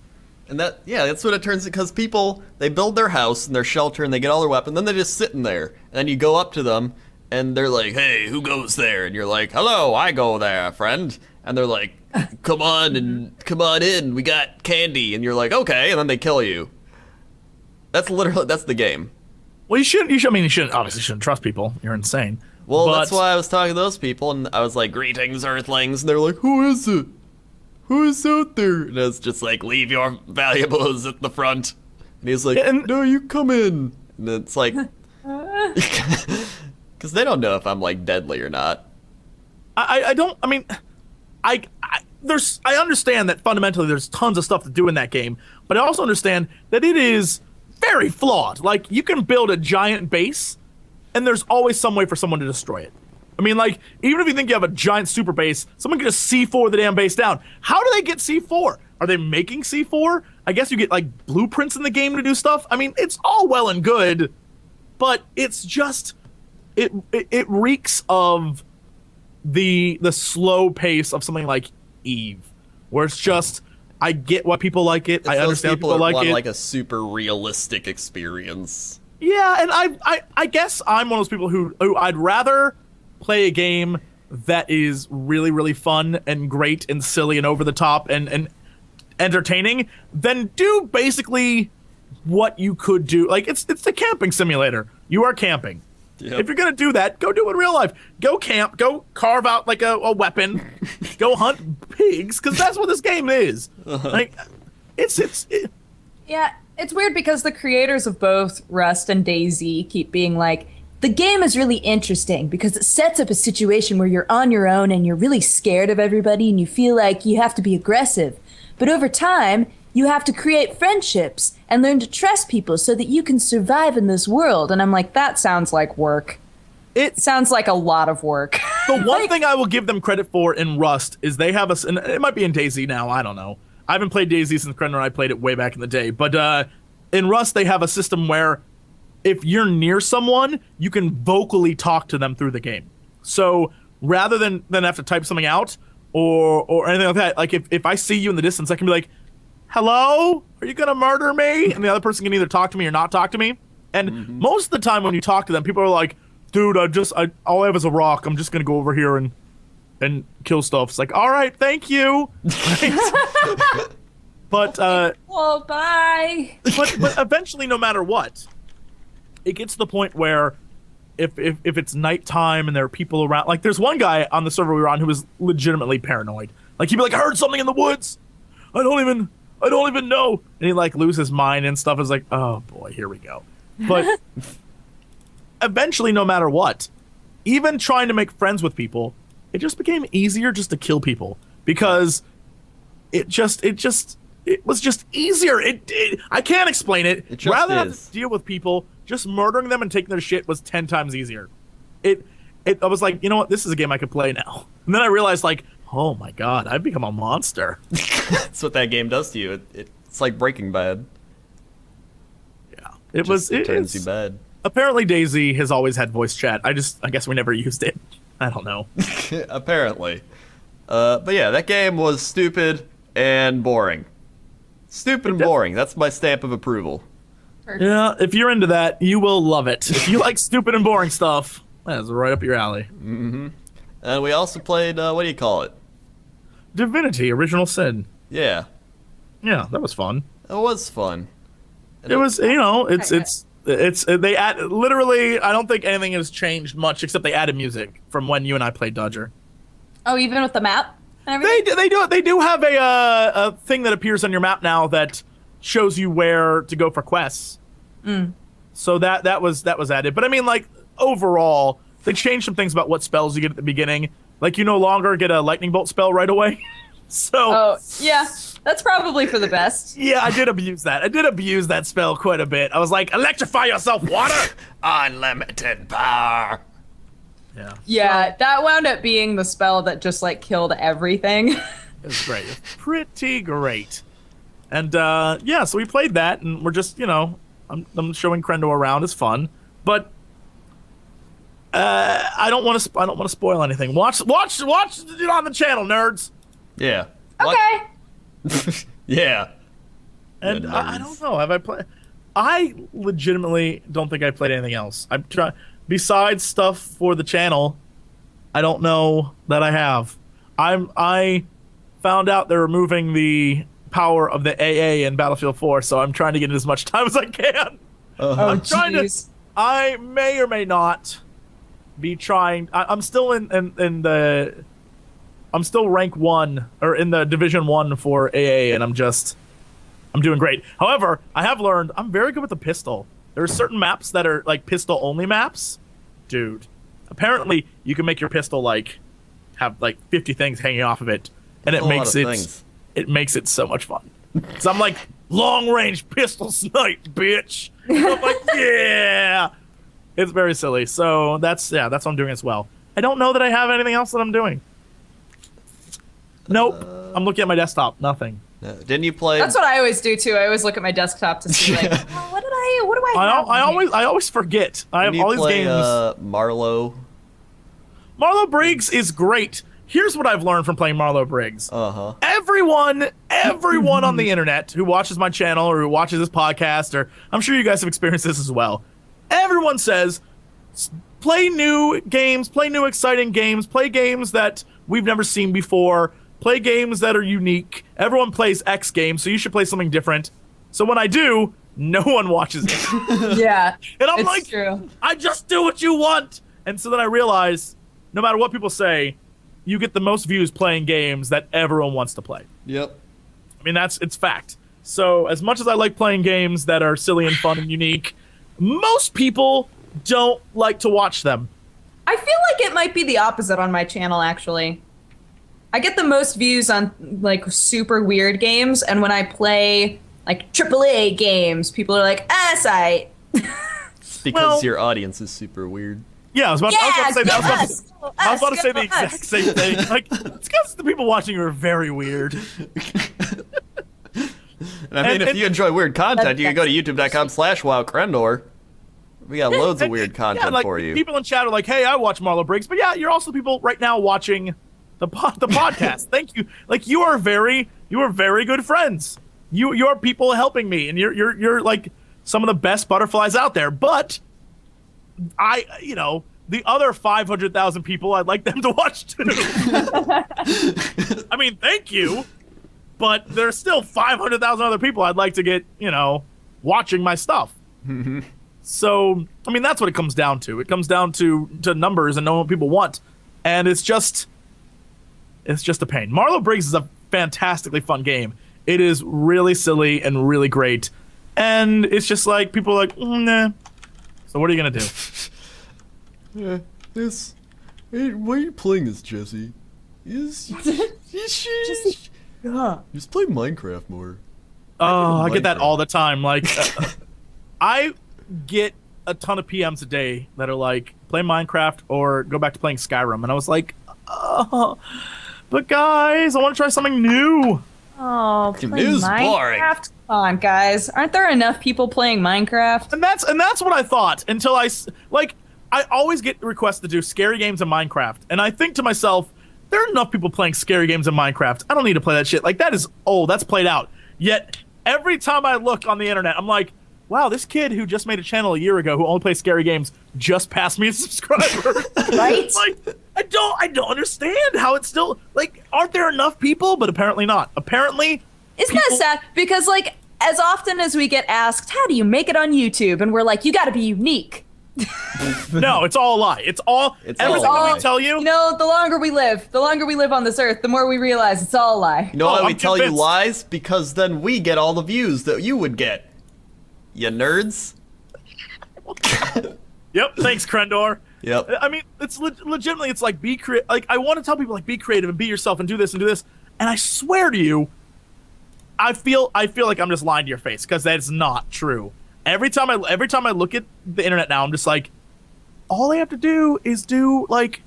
And that's what it turns into, because people, they build their house and their shelter and they get all their weapons, then they're just sitting there. And then you go up to them and they're like, hey, who goes there? And you're like, hello, I go there, friend. And they're like, come on in, we got candy. And you're like, okay, and then they kill you. That's the game. Well, you obviously shouldn't trust people. You're insane. Well, that's why I was talking to those people, and I was like, greetings, Earthlings. And they're like, who is it? Who is out there? And it's just like, leave your valuables at the front. And he's like, no, you come in. And it's like, because they don't know if I'm like deadly or not. I understand that fundamentally there's tons of stuff to do in that game, but I also understand that it is very flawed. Like, you can build a giant base, and there's always some way for someone to destroy it. I mean, like, even if you think you have a giant super base, someone can just C4 the damn base down. How do they get C4? Are they making C4? I guess you get, like, blueprints in the game to do stuff. I mean, it's all well and good, but it's just... It reeks of the slow pace of something like Eve, where it's just... I get why people like it. I understand people like it. Like a super realistic experience. Yeah, and I guess I'm one of those people who I'd rather play a game that is really, really fun and great and silly and over the top and entertaining than do basically what you could do. Like, it's the camping simulator. You are camping. Yep. If you're gonna do that, go do it in real life. Go camp. Go carve out like a weapon. Go hunt pigs, because that's what this game is. Like, Yeah, it's weird because the creators of both Rust and DayZ keep being like, the game is really interesting because it sets up a situation where you're on your own and you're really scared of everybody and you feel like you have to be aggressive. But over time, you have to create friendships and learn to trust people so that you can survive in this world. And I'm like, that sounds like work. It sounds like a lot of work. The one thing I will give them credit for in Rust is they have and it might be in DayZ now, I don't know. I haven't played DayZ since Crendor. I played it way back in the day. But in Rust, they have a system where if you're near someone, you can vocally talk to them through the game. So rather than have to type something out or anything like that, like if I see you in the distance, I can be like, hello? Are you going to murder me? And the other person can either talk to me or not talk to me. And most of the time when you talk to them, people are like, dude, all I have is a rock. I'm just going to go over here and kill stuff. It's like, all right, thank you. But well, bye. But eventually, no matter what, it gets to the point where if it's nighttime and there are people around, like there's one guy on the server we were on who was legitimately paranoid. Like he'd be like, I heard something in the woods. I don't even know. And he like lose his mind and stuff. Is like, oh boy, here we go. But eventually, no matter what, even trying to make friends with people, it just became easier just to kill people because it was just easier. I can't explain it. It just Rather than is. have to deal with people, just murdering them and taking their shit was 10 times easier. I was like, you know what? This is a game I could play now. And then I realized, like, oh my god, I've become a monster. That's what that game does to you. It's like Breaking Bad. Yeah, it turns you bad. Apparently, DayZ has always had voice chat. I guess we never used it. I don't know. Apparently. But yeah, that game was stupid and boring. Stupid and boring. That's my stamp of approval. Perfect. Yeah, if you're into that, you will love it. If you like stupid and boring stuff, that's right up your alley. Mm-hmm. And we also played, what do you call it? Divinity: Original Sin. Yeah. Yeah, that was fun. It was fun. It was, they add literally. I don't think anything has changed much except they added music from when you and I played Dodger. Oh, even with the map and everything? They do have a thing that appears on your map now that shows you where to go for quests. So that was added. But I mean, like, overall, they changed some things about what spells you get at the beginning. Like, you no longer get a lightning bolt spell right away. Oh, yeah. That's probably for the best. Yeah, I did abuse that. I did abuse that spell quite a bit. I was like, electrify yourself, water! Unlimited power. Yeah, that wound up being the spell that just, like, killed everything. It was great. It was pretty great. And, yeah, so we played that, and we're just, I'm showing Crendor around. It's fun. But I don't want to spoil anything. Watch it on the channel, nerds. Yeah. Okay. Yeah. And I don't know. Have I played? I legitimately don't think I played anything else. I'm trying. Besides stuff for the channel, I don't know that I have. I found out they're removing the power of the AA in Battlefield 4, so I'm trying to get in as much time as I can. Oh, jeez. I may or may not be trying. I'm still in the. I'm still rank 1 or in the Division 1 for AA, and I'm doing great. However, I have learned I'm very good with the pistol. There are certain maps that are like pistol only maps, dude. Apparently, you can make your pistol like have like 50 things hanging off of it, and it makes it so much fun. So I'm like long range pistol snipe, bitch. And I'm like, yeah. It's very silly. So that's what I'm doing as well. I don't know that I have anything else that I'm doing. Nope. I'm looking at my desktop. Nothing. Didn't you play? That's what I always do too. I always look at my desktop to see like, oh, what do I have? I always forget. I have all these games. Marlowe. Marlowe Briggs is great. Here's what I've learned from playing Marlowe Briggs. Uh-huh. Everyone on the internet who watches my channel or who watches this podcast, or I'm sure you guys have experienced this as well. Everyone says, play new games, play new exciting games, play games that we've never seen before, play games that are unique. Everyone plays X games, so you should play something different. So when I do, no one watches it. Yeah. And I'm like, true. I just do what you want. And so then I realize, no matter what people say, you get the most views playing games that everyone wants to play. Yep. I mean, it's fact. So as much as I like playing games that are silly and fun and unique, most people don't like to watch them. I feel like it might be the opposite on my channel, actually. I get the most views on like super weird games, and when I play like AAA games, people are like, "Sight." Because your audience is super weird. Yeah, I was about to say the exact same thing. Like, it's because the people watching are very weird. And if you enjoy weird content, you can go to youtube.com/WoWCrendor. We got loads of weird content for you. People in chat are like, "Hey, I watch Marlowe Briggs," but yeah, you're also people right now watching the podcast. Thank you. Like, you are very good friends. You're people helping me, and you're like some of the best butterflies out there. But the other 500,000 people, I'd like them to watch too. I mean, thank you, but there's still 500,000 other people I'd like to get, watching my stuff. So, I mean, that's what it comes down to. It comes down to numbers and knowing what people want, and it's just a pain. Marlowe Briggs is a fantastically fun game. It is really silly and really great, and it's just like people are like, nah. So what are you gonna do? Yeah, why are you playing this, Jesse? Just play Minecraft more. Oh, I get that all the time. Like, I get a ton of PMs a day that are like, play Minecraft or go back to playing Skyrim. And I was like, oh, but guys, I want to try something new. Oh, play New's Minecraft? boring. Come on, guys. Aren't there enough people playing Minecraft? And that's what I thought until I always get requests to do scary games in Minecraft. And I think to myself, there are enough people playing scary games in Minecraft. I don't need to play that shit. Like, that is old. That's played out. Yet, every time I look on the internet, I'm like, wow, this kid who just made a channel a year ago who only plays scary games just passed me a subscriber. Right? Like, I don't understand how it's still, like, aren't there enough people? But apparently not. Apparently, Isn't that sad? Because, like, as often as we get asked, how do you make it on YouTube? And we're like, you gotta be unique. No, it's all a lie. It's everything we tell you. You know, the longer we live on this earth, the more we realize it's all a lie. You know why we I'm tell you convinced. lies? Because then we get all the views that you would get. You nerds. Yep, thanks, Crendor. Yep. I mean, it's legitimately, it's like, be creative. Like, I want to tell people, like, be creative and be yourself and do this and do this. And I swear to you, I feel like I'm just lying to your face, because that's not true. Every time I look at the internet now, I'm just like, all I have to do is do like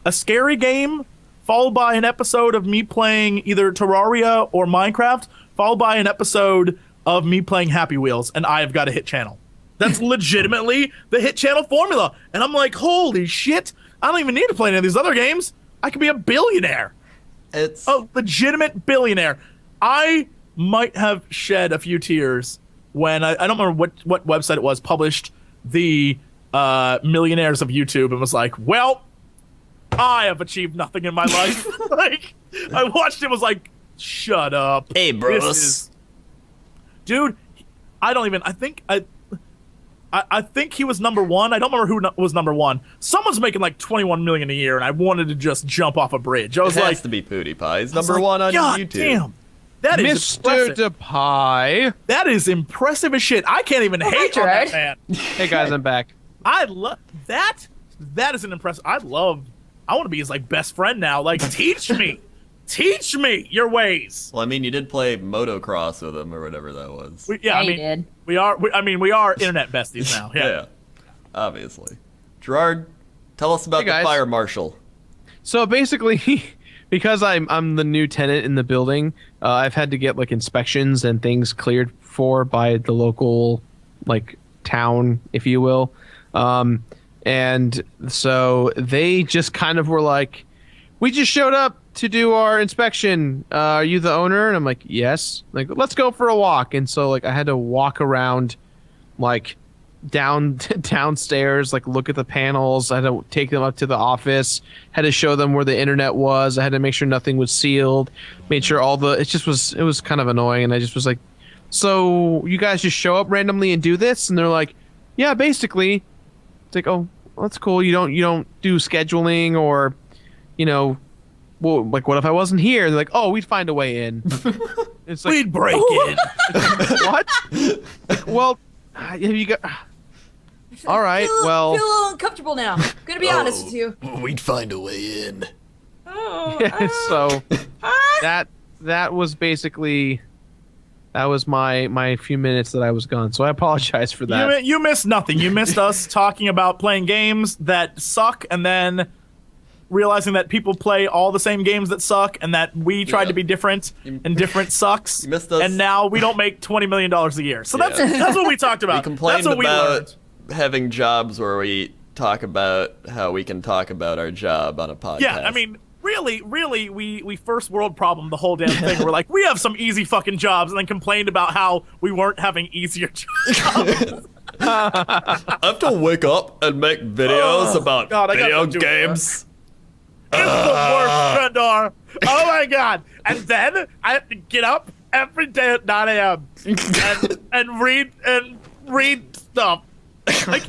a scary game, followed by an episode of me playing either Terraria or Minecraft, followed by an episode of me playing Happy Wheels, and I have got a hit channel. That's legitimately the hit channel formula. And I'm like, holy shit, I don't even need to play any of these other games. I could be a billionaire. It's a legitimate billionaire. I might have shed a few tears when I don't remember what website it was, published the millionaires of YouTube and was like, well, I have achieved nothing in my life. Like, I watched it, was like, shut up. Hey, bros. Dude, I think he was number one. I don't remember who was number one. Someone's making like 21 million a year, and I wanted to just jump off a bridge. I was it like, has to be PewDiePie. He's number one on God YouTube. Damn. That is Mr. DePie. That is impressive as shit. I can't even hate on that man. Hey guys, I'm back. I love that. That is an impressive. I want to be his like best friend now. Like, teach me your ways. Well, I mean, you did play motocross with him or whatever that was. Did. We are internet besties now. Yeah. Obviously. Gerard, tell us about the fire marshal. So basically, because I'm the new tenant in the building, I've had to get like inspections and things cleared for by the local like town, if you will. And so they just kind of were like, we just showed up to do our inspection. Are you the owner? And I'm like, yes. Like, let's go for a walk. And so like I had to walk around like downstairs, like look at the panels. I had to take them up to the office, had to show them where the internet was. I had to make sure nothing was sealed, made sure it was kind of annoying. And I just was like, so you guys just show up randomly and do this? And they're like, yeah, basically. It's like, oh, well, that's cool. You don't do scheduling or, well, like, what if I wasn't here? They're like, oh, we'd find a way in. It's like, we'd break in. What? Well, have you got? All right. Well, feel a little uncomfortable now. I'm gonna be honest with you. We'd find a way in. So that was basically. That was my few minutes that I was gone, so I apologize for that. You missed nothing. You missed us talking about playing games that suck, and then realizing that people play all the same games that suck, and that we tried to be different, and different sucks. You missed us. And now we don't make $20 million a year. So that's what we talked about. We complained that's what about having jobs where we talk about how we can talk about our job on a podcast. Yeah, I mean, really, we first world problem the whole damn thing. We're like, we have some easy fucking jobs, and then complained about how we weren't having easier jobs. I have to wake up and make videos about video games. It's the worst, Crendor. Oh my god. And then I have to get up every day at 9 a.m. and read stuff. Like,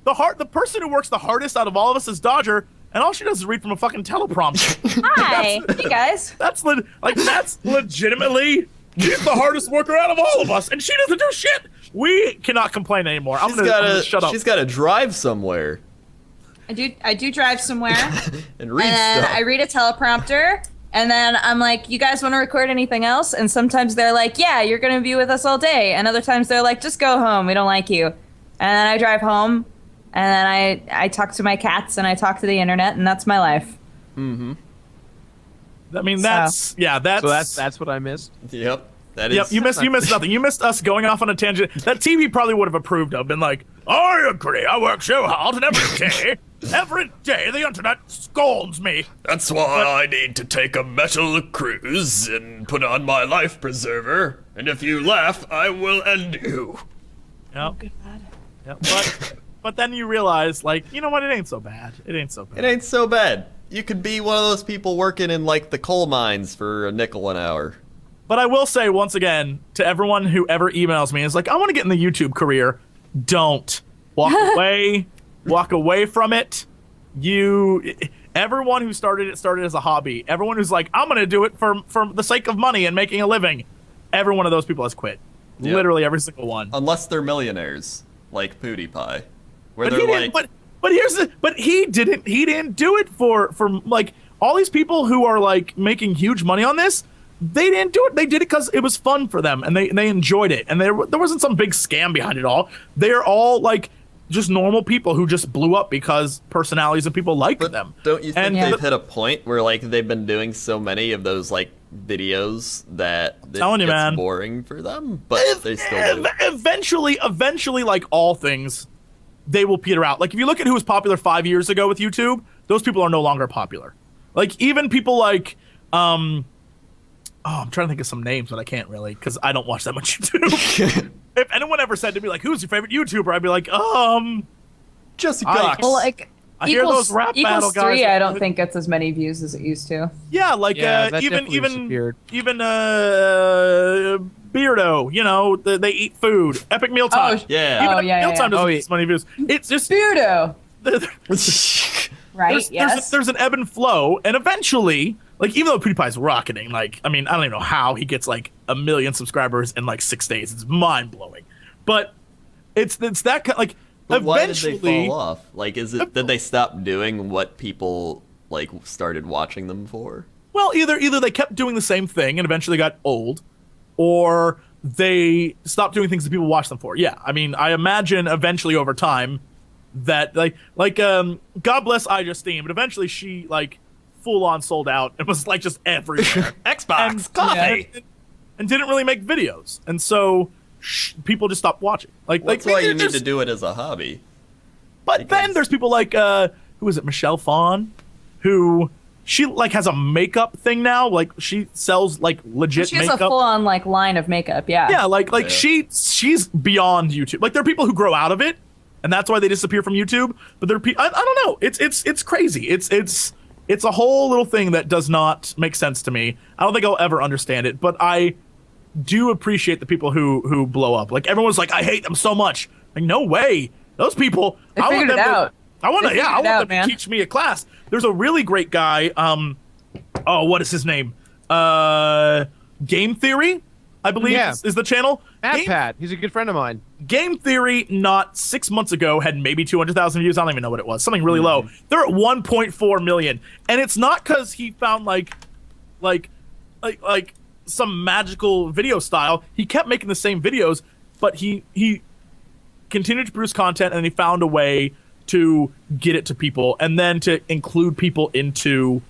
the person who works the hardest out of all of us is Dodger, and all she does is read from a fucking teleprompter. Hi. Hey, guys. That's legitimately, she's the hardest worker out of all of us, and she doesn't do shit. We cannot complain anymore. I'm gonna shut up. She's got to drive somewhere. I do drive somewhere. and read stuff. I read a teleprompter, and then I'm like, you guys want to record anything else? And sometimes they're like, yeah, you're going to be with us all day. And other times they're like, just go home. We don't like you. And then I drive home, and then I talk to my cats, and I talk to the internet, and that's my life. Mm-hmm. I mean, that's what I missed. Yep. That is. Yep, you missed nothing. You missed us going off on a tangent that TV probably would have approved of. Been like, I agree. I work so hard, and every day the internet scolds me. That's why I need to take a metal cruise and put on my life preserver. And if you laugh, I will end you. Yep. Yep. But then you realize, like, you know what? It ain't so bad. It ain't so bad. You could be one of those people working in like the coal mines for a nickel an hour. But I will say once again to everyone who ever emails me, is like, I want to get in the YouTube career. Don't walk away. Walk away from it. Everyone who started as a hobby. Everyone who's like, I'm gonna do it for the sake of money and making a living. Every one of those people has quit. Yep. Literally every single one. Unless they're millionaires, like PewDiePie, where but they're like. But he didn't do it for like all these people who are like making huge money on this. They didn't do it. They did it because it was fun for them, and they enjoyed it. And there wasn't some big scam behind it all. They are all like just normal people who just blew up because personalities of people liked them. Don't you think they've hit a point where like they've been doing so many of those like videos that it telling you, gets man, boring for them, but they still do. Eventually, like all things, they will peter out. Like if you look at who was popular 5 years ago with YouTube, those people are no longer popular. Like even people like, I'm trying to think of some names, but I can't really because I don't watch that much YouTube. If anyone ever said to me like, "Who's your favorite YouTuber?" I'd be like, Jesse Cox. Well, like I hear those rap battle equals guys. 3, I don't think gets as many views as it used to. Yeah, like that even disappeared. Beardo, you know, they eat food. Epic Meal Time. Yeah. Even yeah, Meal Time doesn't yeah. get as many views. It's just Beardo, right? there's, Yes. there's an ebb and flow, and eventually, like even though PewDiePie's rocketing, like I mean, I don't even know how he gets like 1 million subscribers in like 6 days. It's mind blowing, but it's that kind like. But why did eventually, they fall off? Like, is it did they stop doing what people like started watching them for? well, either they kept doing the same thing and eventually got old, or they stopped doing things that people watch them for. Yeah, I mean, I imagine eventually over time that God bless iJustine, but eventually she like full on sold out and was like just everywhere. Xbox, coffee, and didn't really make videos, and so people just stopped watching. That's why you need to do it as a hobby. But then there's people like who is it, Michelle Phan, who she like has a makeup thing now. Like she sells like legit She has makeup. a full-on like line of makeup. Yeah. Yeah, like she's beyond YouTube. Like there are people who grow out of it, and that's why they disappear from YouTube. But there are I don't know. It's crazy. It's a whole little thing that does not make sense to me. I don't think I'll ever understand it. But I do appreciate the people who blow up. Like everyone's like, I hate them so much. Like no way. Those people. They figured it out. I want them man. to teach me a class. There's a really great guy. What is his name? Game Theory, I believe is the channel. Pat, he's a good friend of mine. Game Theory, not 6 months ago, had maybe 200,000 views. I don't even know what it was. Something really low. They're at 1.4 million, and it's not because he found like some magical video style. He kept making the same videos, but he continued to produce content, and he found a way to get it to people, and then to include people into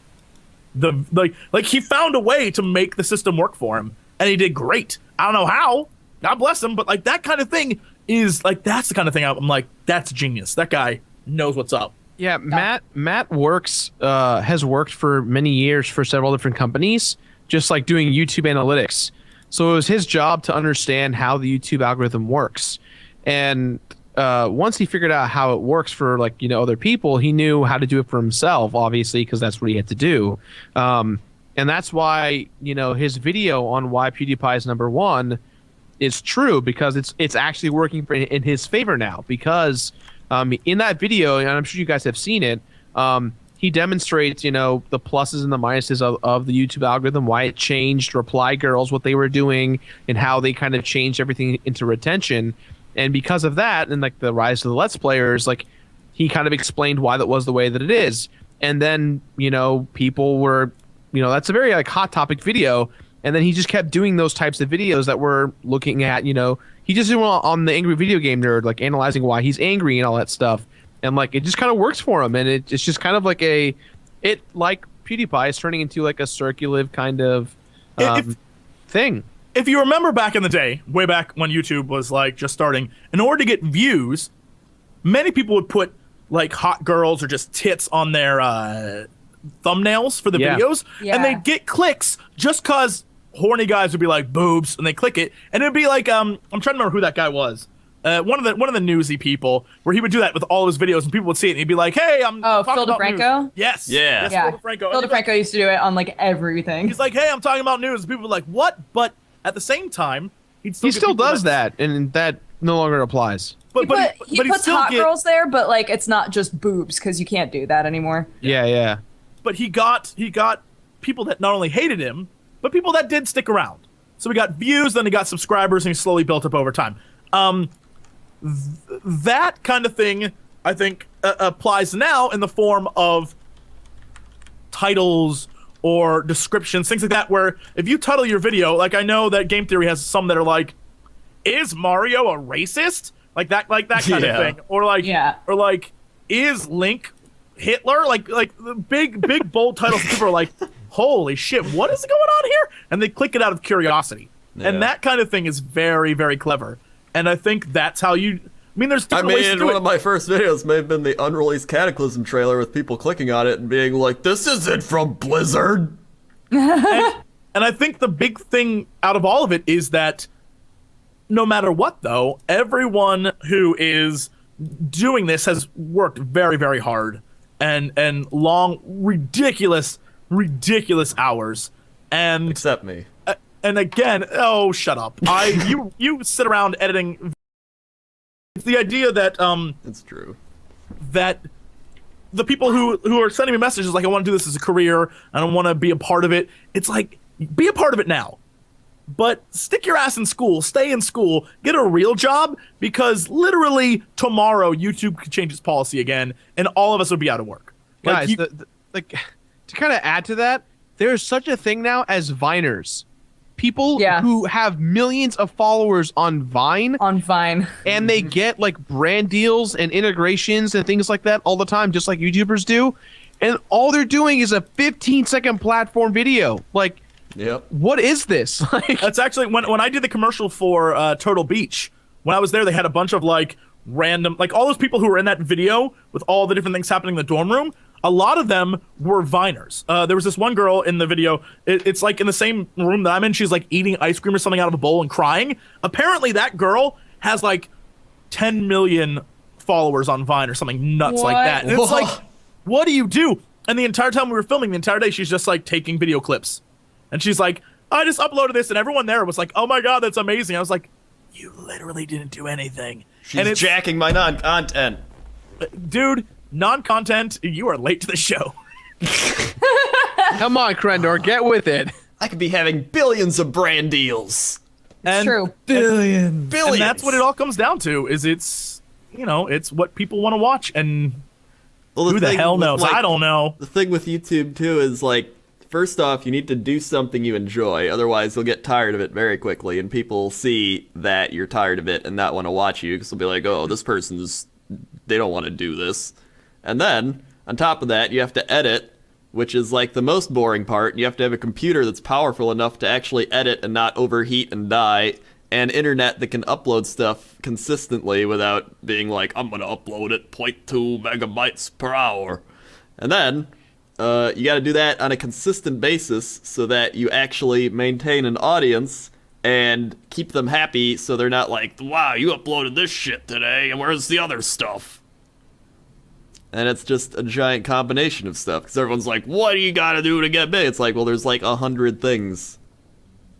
the like he found a way to make the system work for him, and he did great. I don't know how. God bless him, but like that kind of thing is like that's the kind of thing I'm like that's genius. That guy knows what's up. Yeah, Matt works has worked for many years for several different companies, just like doing YouTube analytics. So it was his job to understand how the YouTube algorithm works. And once he figured out how it works for like, you know, other people, he knew how to do it for himself, obviously, because that's what he had to do. And that's why, you know, his video on why PewDiePie is #1 is true, because it's actually working in his favor now, because in that video, and I'm sure you guys have seen it, he demonstrates, you know, the pluses and the minuses of the YouTube algorithm, why it changed Reply Girls, what they were doing, and how they kind of changed everything into retention. And because of that, and like the rise of the Let's Players, like he kind of explained why that was the way that it is. And then, you know, people were, you know, that's a very like hot topic video. And then he just kept doing those types of videos that were looking at, you know, he just went on the Angry Video Game Nerd, like analyzing why he's angry and all that stuff. And like it just kind of works for him. And it's just kind of like like PewDiePie is turning into like a circular kind of thing. If you remember back in the day, way back when YouTube was like just starting, in order to get views, many people would put like hot girls or just tits on their thumbnails for the videos, and they'd get clicks just because horny guys would be like boobs, and they click it, and it'd be like I'm trying to remember who that guy was. One of the newsy people, where he would do that with all of his videos, and people would see it, and he'd be like, "Hey, I'm Phil DeFranco." News. Yes, yeah, Phil DeFranco. Phil DeFranco used to do it on like everything. He's like, "Hey, I'm talking about news," and people were like, "What?" But at the same time, he still does that, and that no longer applies. He puts hot girls there, but like it's not just boobs, because you can't do that anymore. Yeah. But he got people that not only hated him, but people that did stick around. So he got views, then he got subscribers, and he slowly built up over time. That kind of thing, I think, applies now in the form of titles or descriptions, things like that, where if you title your video, like I know that Game Theory has some that are like, is Mario a racist? Like that kind of thing. Or like, is Link Hitler? Like the big bold titles. People are like, holy shit, what is going on here? And they click it out of curiosity. Yeah. And that kind of thing is very, very clever. And I think that's how you... I mean, there's different ways to do one it. of my first videos may have been the unreleased Cataclysm trailer with people clicking on it and being like, this isn't from Blizzard. And I think the big thing out of all of it is that no matter what, though, everyone who is doing this has worked very, very hard and long, ridiculous hours. And Except me. And again, oh, shut up. You sit around editing. It's the idea that It's true. that the people who are sending me messages like, I want to do this as a career, I don't want to be a part of it. It's like, be a part of it now. But stick your ass in school, stay in school, get a real job, because literally tomorrow YouTube could change its policy again, and all of us would be out of work. Guys, like to kind of add to that, there's such a thing now as Viners. People who have millions of followers on Vine. And they get like brand deals and integrations and things like that all the time, just like YouTubers do. And all they're doing is a 15-second platform video. Like, what is this? Like, that's actually when I did the commercial for Turtle Beach. When I was there, they had a bunch of like random, like all those people who were in that video with all the different things happening in the dorm room. A lot of them were Viners. There was this one girl in the video. It's like in the same room that I'm in. She's like eating ice cream or something out of a bowl and crying. Apparently, that girl has like 10 million followers on Vine or something nuts like that. And it's like, what do you do? And the entire time we were filming, the entire day, she's just like taking video clips. And she's like, I just uploaded this. And everyone there was like, oh my God, that's amazing. I was like, you literally didn't do anything. She's jacking my non-content. Dude. Non-content, you are late to the show. Come on, Crendor, get with it. I could be having billions of brand deals. It's true. Billions. And that's what it all comes down to, is it's what people want to watch, and who the hell knows? I don't know. The thing with YouTube, too, is like, first off, you need to do something you enjoy, otherwise you'll get tired of it very quickly, and people see that you're tired of it and not want to watch you, because they'll be like, oh, this person's, they don't want to do this. And then, on top of that, you have to edit, which is like the most boring part. You have to have a computer that's powerful enough to actually edit and not overheat and die, and internet that can upload stuff consistently without being like, I'm gonna upload it 0.2 megabytes per hour. And then, you gotta do that on a consistent basis so that you actually maintain an audience and keep them happy so they're not like, wow, you uploaded this shit today, and where's the other stuff? And it's just a giant combination of stuff. Because everyone's like, what do you gotta do to get big? It's like, well, there's like 100 things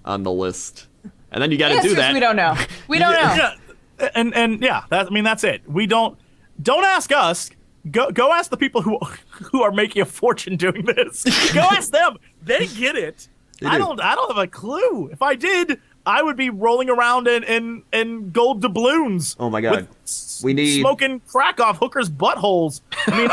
on the list. And then you gotta do that. We don't know. We don't know. Yeah, and yeah, that's it. We don't ask us. Go ask the people who are making a fortune doing this. Go ask them. They get it. I don't have a clue. If I did, I would be rolling around in gold doubloons. Oh my God. We need smoking crack off hookers' buttholes. I mean,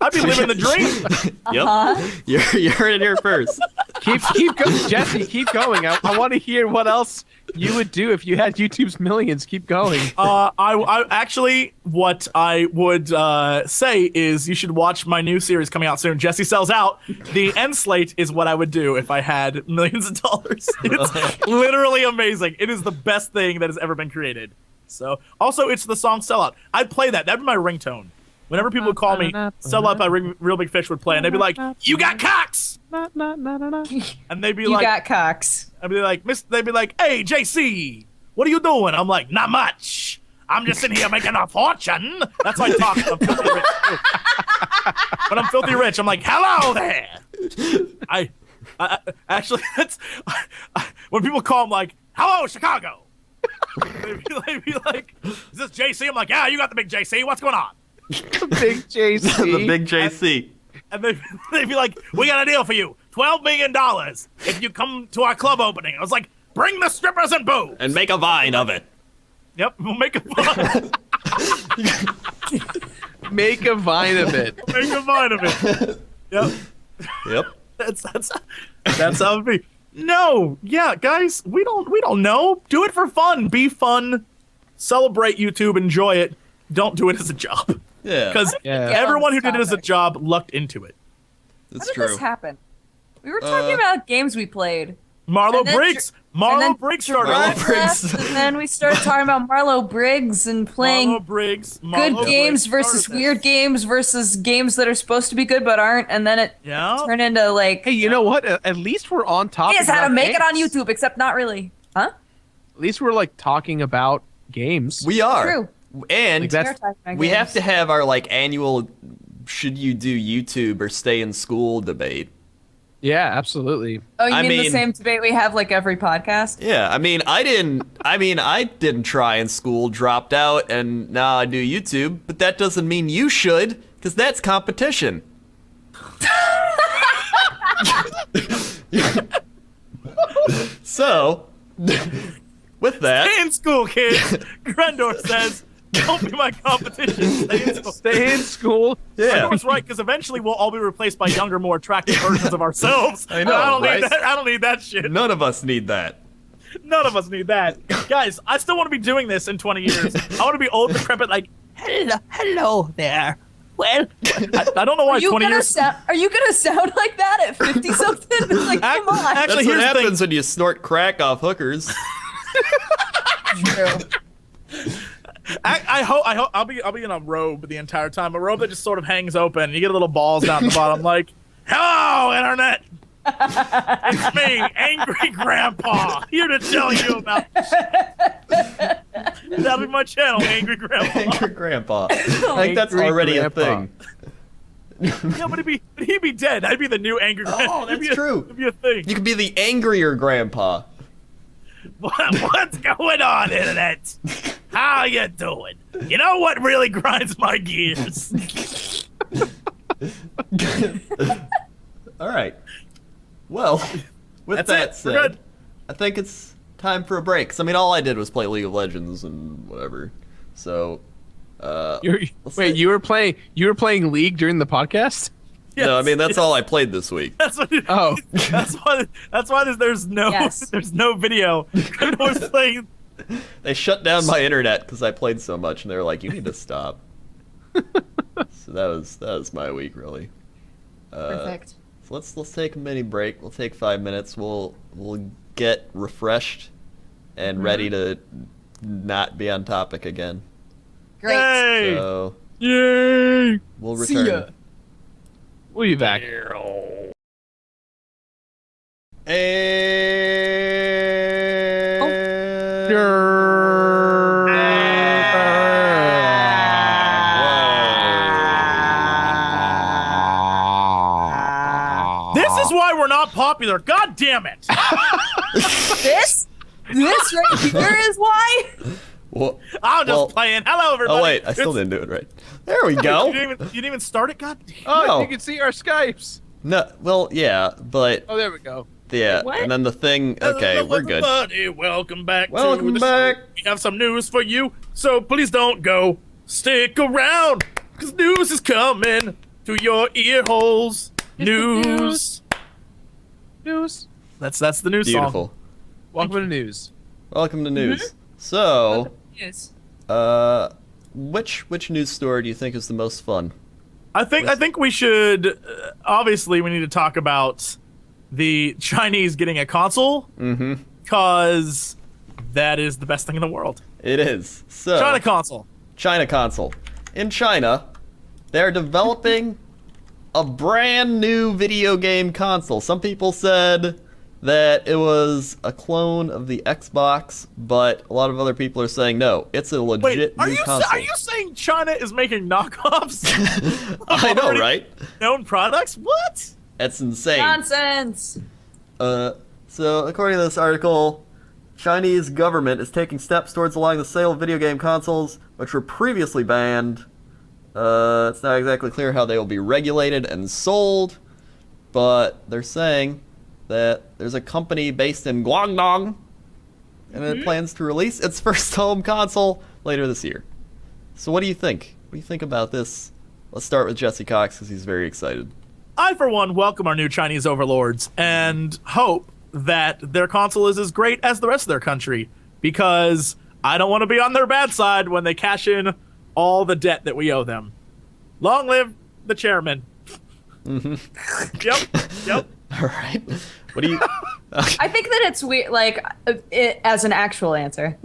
I'd be living the dream. Yep. You heard it here first. Keep going, Jesse. Keep going. I want to hear what else you would do if you had YouTube's millions. Keep going. I actually, what I would say is you should watch my new series coming out soon. Jesse Sells Out. The end slate is what I would do if I had millions of dollars. It's literally amazing. It is the best thing that has ever been created. So, also, it's the song Sellout. I'd play that. That'd be my ringtone. Whenever people would call me, Sellout by Real Big Fish would play, and they'd be like, you got Cox! And they'd be like, you got Cox. I'd be like, they'd be like, hey, JC, what are you doing? I'm like, not much. I'm just sitting here making a fortune. That's how I talk when I'm filthy rich. When I'm filthy rich, I'm like, hello there. I actually, that's, when people call, I'm like, hello, Chicago. They'd be like, is this JC? I'm like, yeah, you got the big JC. What's going on? The big JC. The big JC. And they'd be like, we got a deal for you. $12 million if you come to our club opening. I was like, bring the strippers and booze. And make a vine of it. Yep, we'll make a vine. Make a vine of it. Make a vine of it. Yep. That's how it be. No, yeah, guys, we don't know. Do it for fun. Be fun. Celebrate YouTube. Enjoy it. Don't do it as a job. Yeah. Because everyone who did it as a job lucked into it. It's How did true. this happen? We were talking about games we played. Marlo Briggs. Marlo Briggs started. Marlo Briggs. And then we started talking about Marlo Briggs and playing Marlo Briggs. good games versus weird games versus games that are supposed to be good but aren't, and then it turned into like. Hey, you know what? At least we're on topic. Here's how to make it on games. YouTube, except not really. Huh? At least we're like talking about games. We are. True. And Like, we have to have our like annual should you do YouTube or stay in school debate. Yeah, absolutely. Oh, you I mean the mean- same debate we have like every podcast? Yeah, I mean, I didn't try in school, dropped out, and now I do YouTube, but that doesn't mean you should, because that's competition. So, with that, Stay in school, kids. Crendor says, "Don't be my competition. Stay in school." Stay in school. yeah, Crendor's right, because eventually we'll all be replaced by younger, more attractive versions of ourselves. I know, I don't right? need that. I don't need that shit. none of us need that. None of us need that. Guys, I still want to be doing this in 20 years. I want to be old, decrepit, like, hello there. Well, I don't know why 20 years. Are you gonna sound like that at 50 something? Like, come on. Actually, That's what here's the thing. happens when you snort crack off hookers. True. I hope I'll be in a robe the entire time. A robe that just sort of hangs open. You get little balls down the bottom, like, "Hello, internet. It's me, Angry Grandpa, here to tell you about." That'll be my channel, Angry Grandpa. Angry Grandpa. I think that's Angry already Grandpa. a thing. Yeah, but he'd be dead. I'd be the new Angry Grandpa. Oh, that's true. It'd be a thing. You could be the angrier grandpa. What's going on, internet? How you doing? You know what really grinds my gears? All right. Well, with That's that it. We're good. said, I think it's time for a break. 'Cause, I mean, all I did was play League of Legends and whatever. So, Wait, you were playing League during the podcast? no, I mean that's all I played this week. That's what. Oh. That's why there's no Yes. there's no video. Crendor's playing. They shut down my internet because I played so much, and they were like, "You need to stop." So that was my week, really. Perfect. So let's take a mini break. We'll take 5 minutes. We'll get refreshed and ready to not be on topic again. Great. Hey! So Yay! we'll See return. ya. We'll be back. This is why we're not popular. God damn it! This right here is why. Well, I'm just well, playing. Hello, everybody. oh wait, I still didn't do it right. There we go. You didn't even start it. God damn. Oh, No. you can see our Skypes. No, well, yeah, but Oh, there we go. yeah, What? and then the thing. Okay, Hello, we're good. everybody. Welcome back. Welcome to the back. Show. We have some news for you, so please don't go. Stick around, cause news is coming to your ear holes. News. News. That's the news Beautiful. song. Welcome to news. Welcome to news. So, Yes. which news story do you think is the most fun? I think we should. Obviously, we need to talk about the Chinese getting a console. Mm-hmm. Because that is the best thing in the world. It is. So China console. China console. In China, they're developing a brand new video game console. Some people said that it was a clone of the Xbox, but a lot of other people are saying no, it's a legit Wait, are new you console. are you saying China is making knockoffs? I know, already right? Known products? What? That's insane. Nonsense. So according to this article, Chinese government is taking steps towards allowing the sale of video game consoles, which were previously banned. It's not exactly clear how they will be regulated and sold, but they're saying that there's a company based in Guangdong, and it plans to release its first home console later this year. So what do you think? What do you think about this? Let's start with Jesse Cox, because he's very excited. I, for one, welcome our new Chinese overlords and hope that their console is as great as the rest of their country, because I don't want to be on their bad side when they cash in all the debt that we owe them. Long live the chairman. Mm-hmm. Yep. All right. What do you? I think that it's weird, like, as an actual answer.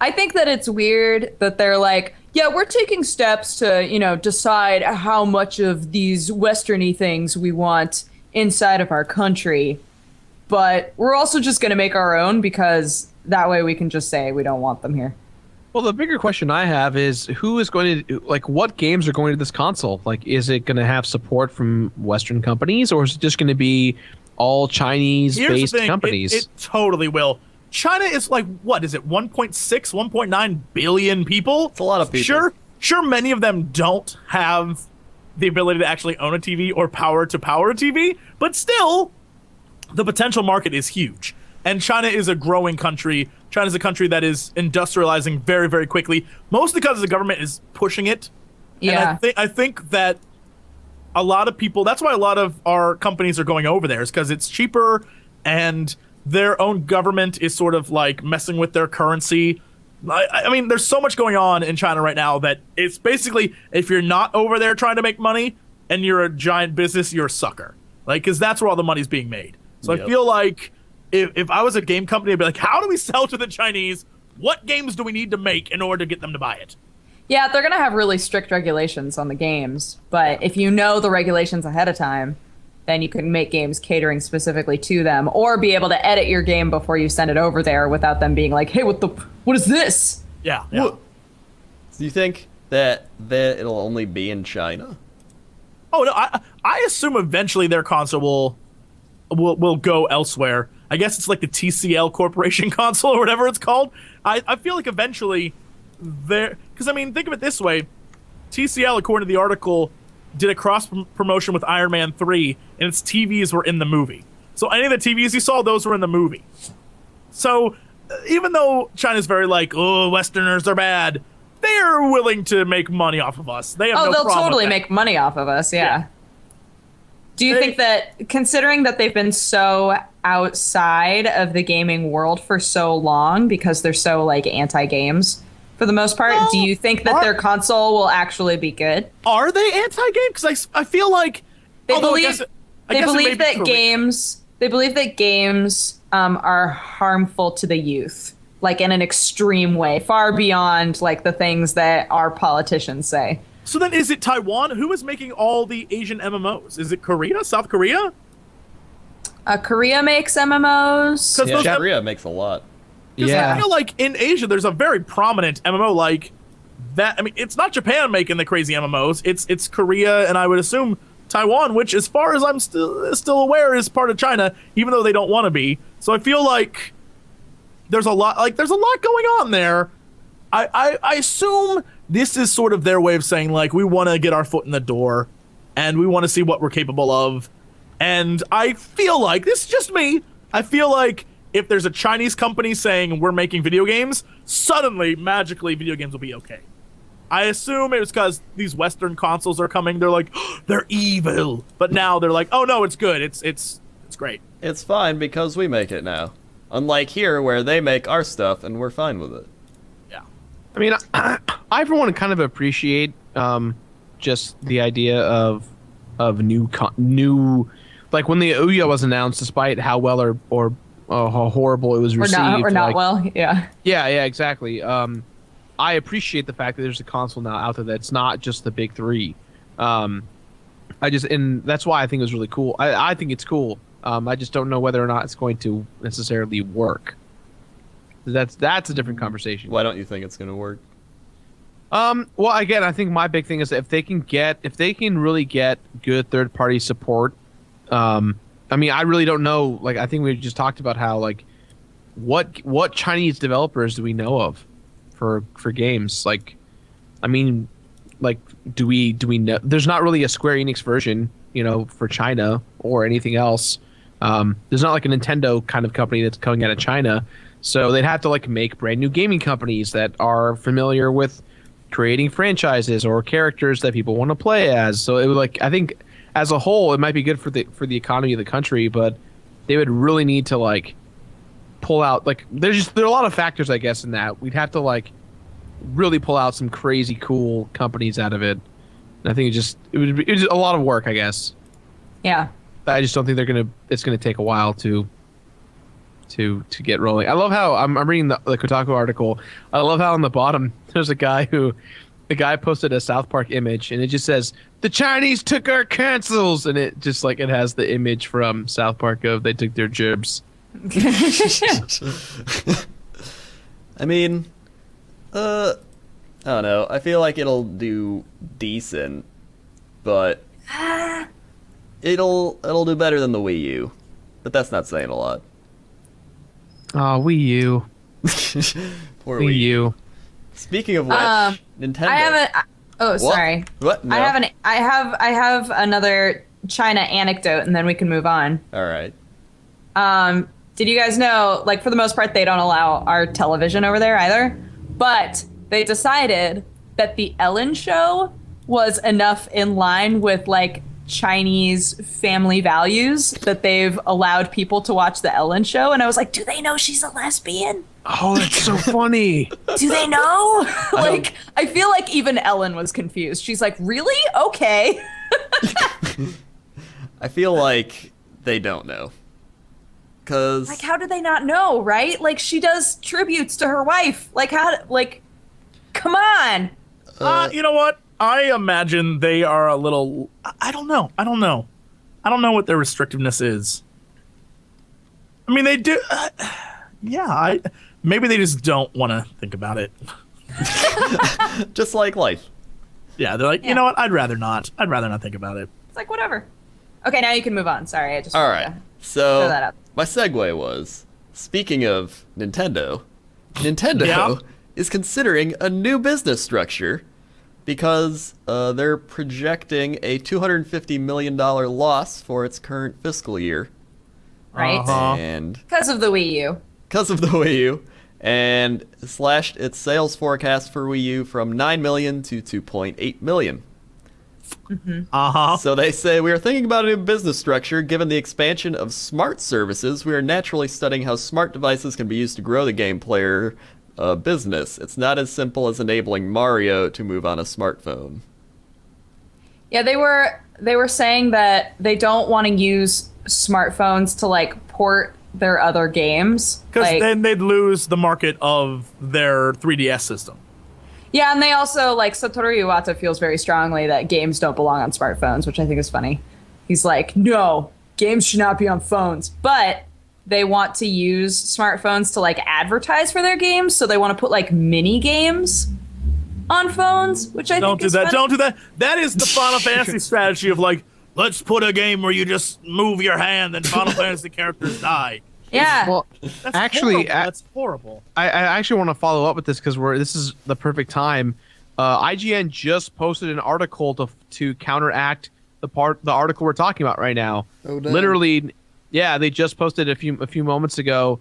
I think that it's weird that they're like, yeah, we're taking steps to, decide how much of these Western-y things we want inside of our country. But we're also just going to make our own because that way we can just say we don't want them here. Well, the bigger question I have is who is going to, like, what games are going to this console? Like, is it going to have support from Western companies, or is it just going to be all Chinese-based companies? It totally will. China is like, what is it, 1.6, 1.9 billion people? It's a lot of people. Sure, many of them don't have the ability to actually own a TV or power to power a TV, but still, the potential market is huge. And China is a growing country. China is a country that is industrializing very, very quickly, mostly because the government is pushing it. Yeah. And I think that a lot of people, that's why a lot of our companies are going over there, is because it's cheaper and their own government is sort of like messing with their currency. I mean, there's so much going on in China right now that it's basically, if you're not over there trying to make money and you're a giant business, you're a sucker. Like, because that's where all the money's being made. So I feel like if I was a game company, I'd be like, how do we sell to the Chinese? What games do we need to make in order to get them to buy it? Yeah, they're going to have really strict regulations on the games. But if you know the regulations ahead of time, then you can make games catering specifically to them, or be able to edit your game before you send it over there without them being like, hey, what is this? Yeah. Do you think that it'll only be in China? Oh, no, I assume eventually their console will go elsewhere. I guess it's like the TCL Corporation console or whatever it's called. I feel like eventually because I mean, think of it this way. TCL, according to the article, did a cross-promotion with Iron Man 3, and its TVs were in the movie. So any of the TVs you saw, those were in the movie. So even though China's very like, oh, Westerners are bad, they're willing to make money off of us. They have no they'll problem totally with that. make money off of us, yeah. Do you think that, considering that they've been so outside of the gaming world for so long because they're so, like, anti-games for the most part, do you think that their console will actually be good? Are they anti-game? Because I feel like they believe that games are harmful to the youth, like in an extreme way, far beyond like the things that our politicians say. So then, is it Taiwan? Who is making all the Asian MMOs? Is it Korea? South Korea? Korea makes MMOs. Yeah, Korea makes a lot. Yeah, I feel like in Asia there's a very prominent MMO like that. I mean, it's not Japan making the crazy MMOs. It's Korea, and I would assume Taiwan, which, as far as I'm still aware, is part of China, even though they don't want to be. So I feel like there's a lot going on there. I assume this is sort of their way of saying, like, we want to get our foot in the door, and we want to see what we're capable of. And I feel like, this is just me, I feel like if there's a Chinese company saying we're making video games, suddenly, magically, video games will be okay. I assume it was because these Western consoles are coming. They're like, oh, they're evil. But now they're like, oh no, it's good. It's great. It's fine because we make it now. Unlike here, where they make our stuff and we're fine with it. Yeah. I mean, I for one kind of appreciate just the idea of new like when the Ouya was announced, despite how well or how horrible it was received, or not well. Yeah, exactly. I appreciate the fact that there's a console now out there that's not just the big three. And that's why I think it was really cool. I think it's cool. I just don't know whether or not it's going to necessarily work. That's a different conversation. Why don't you think it's going to work? Well, again, I think my big thing is that if they can really get good third-party support. I mean, I really don't know. Like, I think we just talked about how, like, what Chinese developers do we know of for games? Like, I mean, like, do we know? There's not really a Square Enix version, for China or anything else. There's not like a Nintendo kind of company that's coming out of China, so they'd have to like make brand new gaming companies that are familiar with creating franchises or characters that people want to play as. So it would, like, I think as a whole, it might be good for the economy of the country, but they would really need to like pull out, like, there are a lot of factors, I guess, in that. We'd have to like really pull out some crazy cool companies out of it. And I think it was a lot of work, I guess. Yeah. I just don't think it's gonna take a while to get rolling. I love how I'm reading the Kotaku article. I love how on the bottom there's a guy posted a South Park image and it just says the Chinese took our cancels, and it just like it has the image from South Park of they took their jibs. I mean, I don't know. I feel like it'll do decent, but it'll do better than the Wii U. But that's not saying a lot. Oh, Wii U. Poor Wii U. Speaking of which, Nintendo. I haven't. Oh, What? sorry. What? No. I have another China anecdote, and then we can move on. All right. Did you guys know, like, for the most part, they don't allow our television over there either? But they decided that the Ellen show was enough in line with, like, Chinese family values that they've allowed people to watch the Ellen show. And I was like, do they know she's a lesbian? Oh, that's so funny. Do they know? Like, I feel like even Ellen was confused. She's like, really? Okay. I feel like they don't know. Cause Like, how do they not know, right? Like, she does tributes to her wife. Like, come on. You know what? I imagine they are a little. I don't know. I don't know what their restrictiveness is. I mean, they do. Maybe they just don't want to think about it. just like life. Yeah, they're like, you know what? I'd rather not think about it. It's like, whatever. Okay, now you can move on. Sorry, I just All wanted right. to So throw that out. my segue was, speaking of Nintendo is considering a new business structure because they're projecting a $250 million loss for its current fiscal year. Right? And Because of the Wii U. because of the Wii U, and slashed its sales forecast for Wii U from 9 million to 2.8 million. So they say, we are thinking about a new business structure. Given the expansion of smart services, we are naturally studying how smart devices can be used to grow the game player business. It's not as simple as enabling Mario to move on a smartphone. Yeah, they were saying that they don't want to use smartphones to, like, port their other games. Because then they'd lose the market of their 3DS system. Yeah, and they also, like, Satoru Iwata feels very strongly that games don't belong on smartphones, which I think is funny. He's like, no, games should not be on phones. But they want to use smartphones to, like, advertise for their games, so they want to put, like, mini games on phones, which I think is funny. Don't do that. That is the Final Fantasy strategy of, like, let's put a game where you just move your hand and Final Fantasy characters die. Yeah. Well, That's actually, horrible. That's horrible. I actually want to follow up with this because this is the perfect time. IGN just posted an article to counteract the article we're talking about right now. Oh, no. Literally, yeah, they just posted a few moments ago.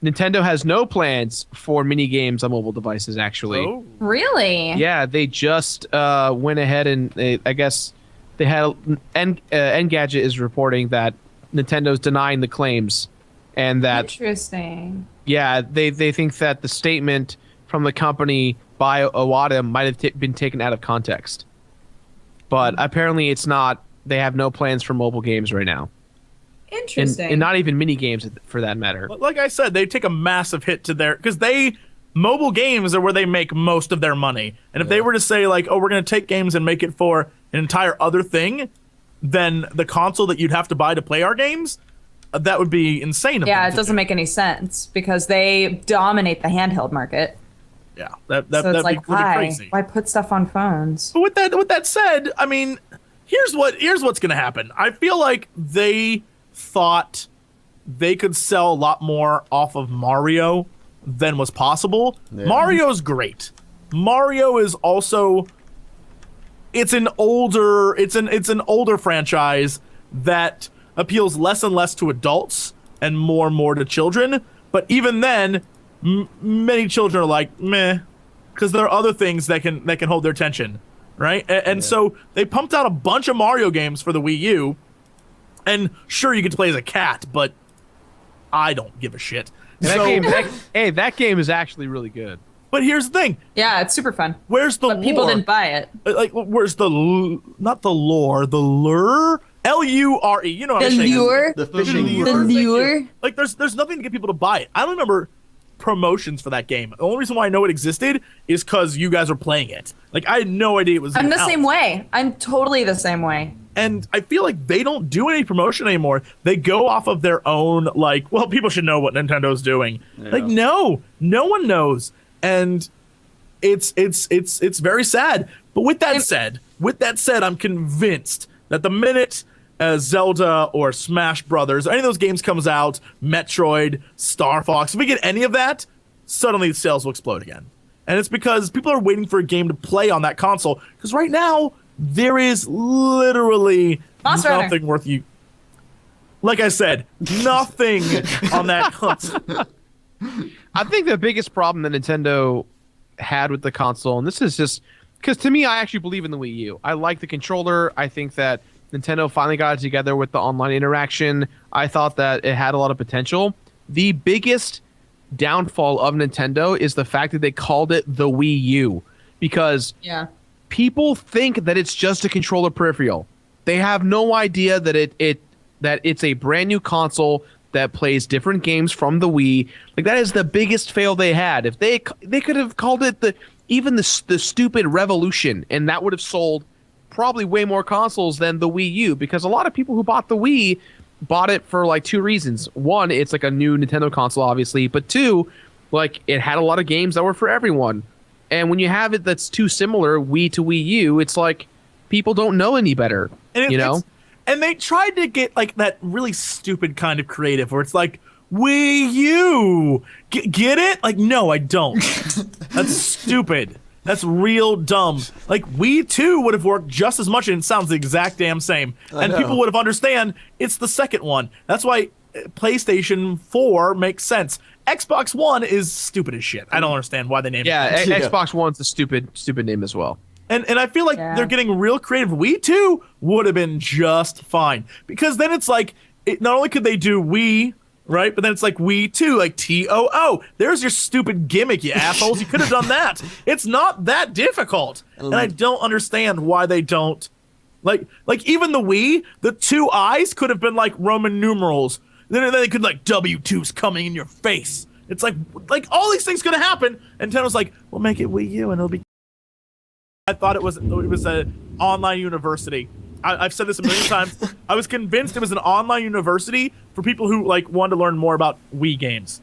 Nintendo has no plans for mini games on mobile devices. Actually, Oh. Really? yeah, they just went ahead and I guess they had Engadget is reporting that Nintendo's denying the claims, and that Interesting. yeah, they think that the statement from the company by Iwata might have been taken out of context. But apparently it's not. They have no plans for mobile games right now. Interesting. And not even mini games for that matter. Like I said, they take a massive hit to their because mobile games are where they make most of their money. And if they were to say like, oh, we're going to take games and make it for an entire other thing, then the console that you'd have to buy to play our games, that would be insane. of Yeah, them it to doesn't do. make any sense because they dominate the handheld market. Yeah, So that'd it's like, be really why? crazy. Why put stuff on phones? But with that said, I mean, here's what's going to happen. I feel like they thought they could sell a lot more off of Mario than was possible. Yeah. Mario's great. Mario is also it's an older franchise that appeals less and less to adults and more to children. But even then, many children are like meh, because there are other things that can hold their attention, right? And so they pumped out a bunch of Mario games for the Wii U, and sure you get to play as a cat, but I don't give a shit. And that game is actually really good. But here's the thing: Yeah, it's super fun. where's the But people lore? didn't buy it. Like, where's not the lore, the lure L-U-R-E. You know what The I'm saying? lure. The fishing. The lure. Like, there's nothing to get people to buy it. I don't remember promotions for that game. The only reason why I know it existed is because you guys were playing it. Like, I had no idea it was I'm even the out. same way. I'm totally the same way. And I feel like they don't do any promotion anymore. They go off of their own, like, well, people should know what Nintendo's doing. Yeah. Like, no one knows. And it's very sad. But with that said, I'm convinced that the minute Zelda or Smash Brothers or any of those games comes out, Metroid, Star Fox, if we get any of that, suddenly sales will explode again. And it's because people are waiting for a game to play on that console. Because right now, there is literally Monster Hunter. nothing worth you. Like I said, nothing on that console. I think the biggest problem that Nintendo had with the console, and this is just because to me, I actually believe in the Wii U. I like the controller. I think that Nintendo finally got it together with the online interaction. I thought that it had a lot of potential. The biggest downfall of Nintendo is the fact that they called it the Wii U, because people think that it's just a controller peripheral. They have no idea that it's a brand new console that plays different games from the Wii. Like, that is the biggest fail they had. If they could have called it the stupid Revolution, and that would have sold probably way more consoles than the Wii U, because a lot of people who bought the Wii bought it for like two reasons. One, it's like a new Nintendo console, obviously, but two, like, it had a lot of games that were for everyone. And when you have it that's too similar, Wii to Wii U, it's like people don't know any better, you know? And they tried to get like that really stupid kind of creative where it's like, Wii U, get it? Like, no, I don't. That's stupid. That's real dumb. Like, Wii 2 would have worked just as much, and it sounds the exact damn same. And people would have understand it's the second one. That's why PlayStation 4 makes sense. Xbox One is stupid as shit. I don't understand why they named it. Yeah, Xbox One's a stupid name as well. And I feel like they're getting real creative. Wii 2 would have been just fine. Because then it's like, not only could they do Wii, right? But then it's like Wii 2, like TOO. There's your stupid gimmick, you assholes. You could have done that. It's not that difficult. And I don't understand why they don't. Like even the Wii, the two eyes could have been like Roman numerals. Then they could like W2's coming in your face. It's like all these things could have happened. And Nintendo's like, we'll make it Wii U and it'll be. I thought it was an online university. I've said this a million times. I was convinced it was an online university for people who like wanted to learn more about Wii games.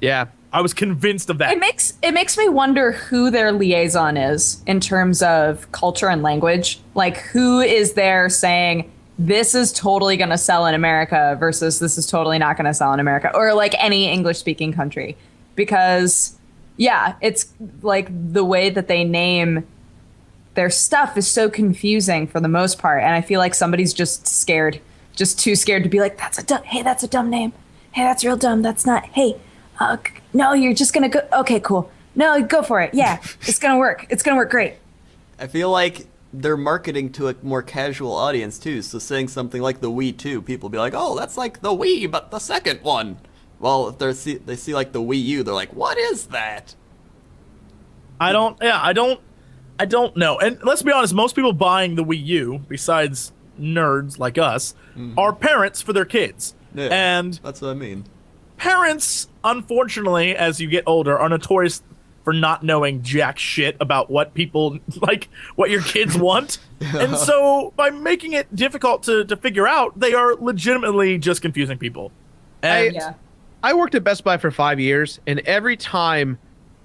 Yeah, I was convinced of that. It makes me wonder who their liaison is in terms of culture and language. Like, who is there saying this is totally going to sell in America versus this is totally not going to sell in America, or like any English-speaking country? Because it's like the way that they name their stuff is so confusing for the most part, and I feel like somebody's just too scared to be like, that's a dumb name. Hey, that's real dumb. That's not. Hey, no, you're just gonna go. Okay, cool. No, go for it. Yeah, it's gonna work. It's gonna work great. I feel like they're marketing to a more casual audience too. So saying something like the Wii 2, people will be like, oh, that's like the Wii, but the second one. Well, if they see like the Wii U, they're like, what is that? I don't know. And let's be honest, most people buying the Wii U, besides nerds like us, are parents for their kids. Yeah, and that's what I mean. Parents, unfortunately, as you get older, are notorious for not knowing jack shit about what people like, what your kids want. And so by making it difficult to figure out, they are legitimately just confusing people. And I worked at Best Buy for 5 years, and every time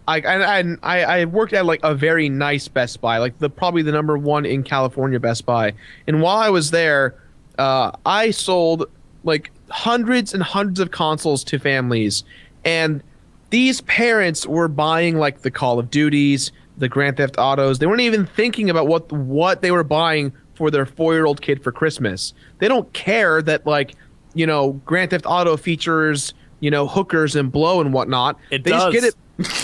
I worked at like a very nice Best Buy, like probably the number one in California Best Buy. And while I was there, I sold like hundreds and hundreds of consoles to families, and these parents were buying like the Call of Duties, the Grand Theft Autos. They weren't even thinking about what they were buying for their 4-year-old kid for Christmas. They don't care that, like, you know, Grand Theft Auto features, you know, hookers and blow and whatnot. They just get it.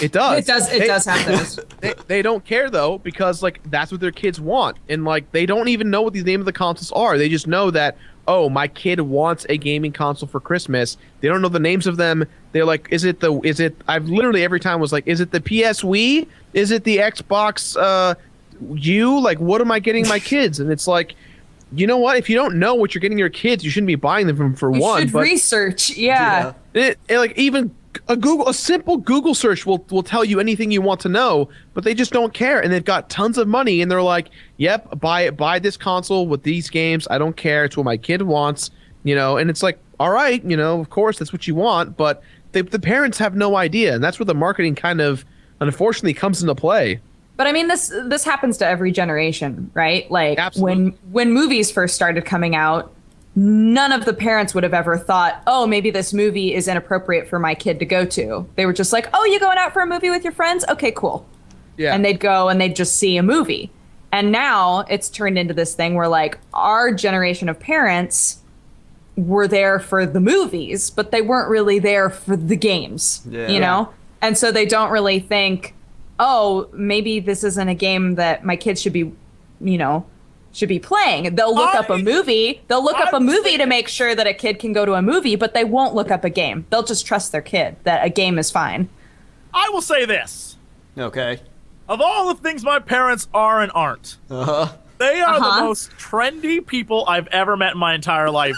It does. It does have those. They don't care though, because like that's what their kids want, and like they don't even know what the name of the consoles are. They just know that, oh, my kid wants a gaming console for Christmas. They don't know the names of them. They're like, I've literally every time was like, is it the PS Wii? Is it the Xbox U? Like, what am I getting my kids? And it's like, you know what? If you don't know what you're getting your kids, you shouldn't be buying them from for You one. should research. Yeah. Like even a simple Google search will tell you anything you want to know, but they just don't care, and they've got tons of money, and they're like, "Yep, buy this console with these games. I don't care. It's what my kid wants." And it's like, all right, of course that's what you want, but the parents have no idea, and that's where the marketing kind of unfortunately comes into play. But I mean, this happens to every generation, right? Like Absolutely. when movies first started coming out, none of the parents would have ever thought, oh, maybe this movie is inappropriate for my kid to go to. They were just like, oh, you going out for a movie with your friends? Okay, cool. Yeah. And they'd go and they'd just see a movie. And now it's turned into this thing where like our generation of parents were there for the movies, but they weren't really there for the games, you know? And so they don't really think, oh, maybe this isn't a game that my kids should be, should be playing. They'll look up a movie. They'll look up a movie to make sure that a kid can go to a movie, but they won't look up a game. They'll just trust their kid that a game is fine. I will say this. Okay. Of all the things my parents are and aren't, they are the most trendy people I've ever met in my entire life.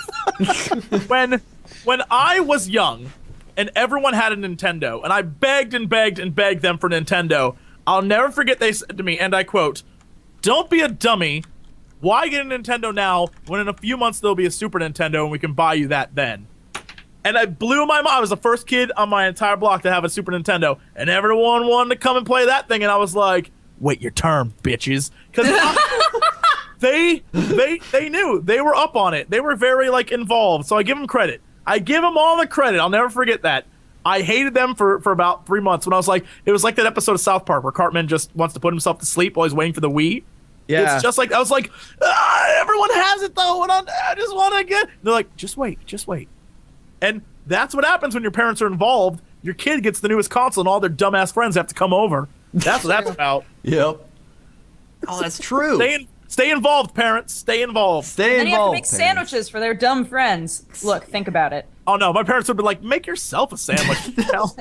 When I was young and everyone had a Nintendo, and I begged and begged and begged them for Nintendo, I'll never forget they said to me, and I quote, "Don't be a dummy. Why get a Nintendo now when in a few months there'll be a Super Nintendo and we can buy you that then?" And I blew my mind. I was the first kid on my entire block to have a Super Nintendo, and everyone wanted to come and play that thing, and I was like, wait your turn, bitches. Because they knew. They were up on it. They were very, involved, so I give them credit. I give them all the credit. I'll never forget that. I hated them for about 3 months when I was like, it was like that episode of South Park where Cartman just wants to put himself to sleep while he's waiting for the Wii. Yeah. It's just like, I was like, everyone has it though, and I just want to get. They're like, just wait. And that's what happens when your parents are involved. Your kid gets the newest console, and all their dumbass friends have to come over. That's what that's about. Yep. Oh, that's true. Stay involved, parents. Stay involved. Stay And involved. you have to make parents. sandwiches for their dumb friends. Look, think about it. Oh no, my parents would be like, make yourself a sandwich. Hell.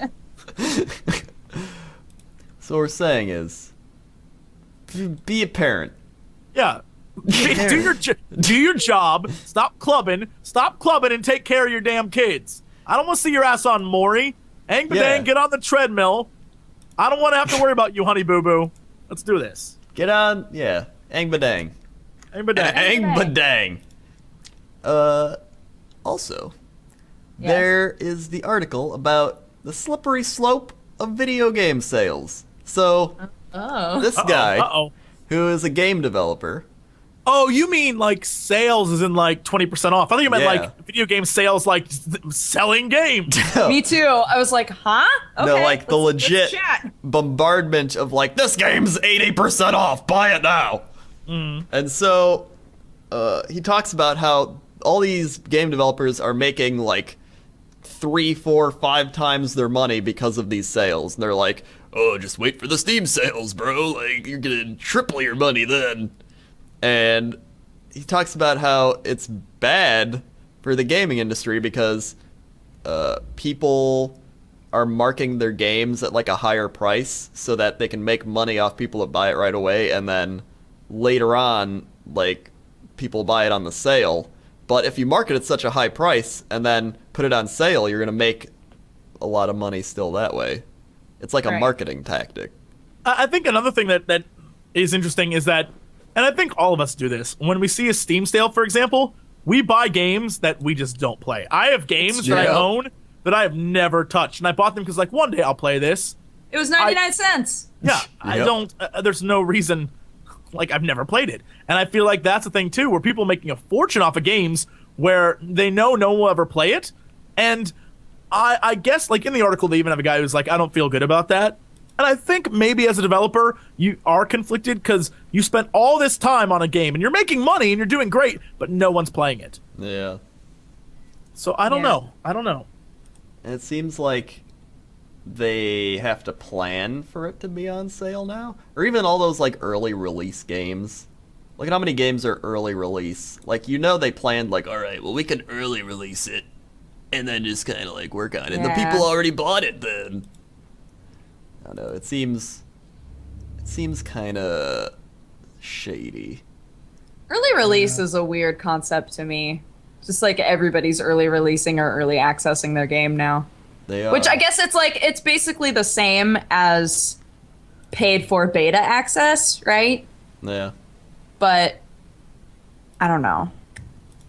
So what we're saying is, be a parent. Yeah. Do your job. Stop clubbing, and take care of your damn kids. I don't want to see your ass on Maury. Ang badang, get on the treadmill. I don't want to have to worry about you, honey boo boo. Let's do this. Get on, Ang badang. Ang badang. Ang badang. Also, there is the article about the slippery slope of video game sales. So, this guy, who is a game developer. Oh, you mean sales is in 20% off? I thought you meant video game sales selling games. Me too. I was like, huh? Okay, No, the legit chat. bombardment of this game's 80% off, buy it now. And so he talks about how all these game developers are making 3, 4, 5 times their money because of these sales. And they're like, oh, just wait for the Steam sales, bro. You're gonna triple your money then. And he talks about how it's bad for the gaming industry because people are marking their games at a higher price so that they can make money off people that buy it right away, and then later on, people buy it on the sale. But if you market at such a high price and then put it on sale, you're gonna make a lot of money still that way. It's like a marketing tactic. I think another thing that is interesting is that, and I think all of us do this, when we see a Steam sale, for example, we buy games that we just don't play. I have games that I own that I have never touched, and I bought them because one day I'll play this. It was 99 cents. Yeah, I don't, there's no reason, I've never played it. And I feel like that's a thing too, where people are making a fortune off of games where they know no one will ever play it. And I guess, in the article, they even have a guy who's like, I don't feel good about that. And I think maybe as a developer, you are conflicted because you spent all this time on a game and you're making money and you're doing great, but no one's playing it. Yeah. So I don't know. And it seems like they have to plan for it to be on sale now. Or even all those early release games. Look at how many games are early release. They planned all right, well, we can early release it and then just kind of work on it. And the people already bought it then. I don't know, it seems kind of shady. Early release is a weird concept to me. Just like everybody's early releasing or early accessing their game now. They are. Which I guess it's basically the same as paid for beta access, right? Yeah. But I don't know.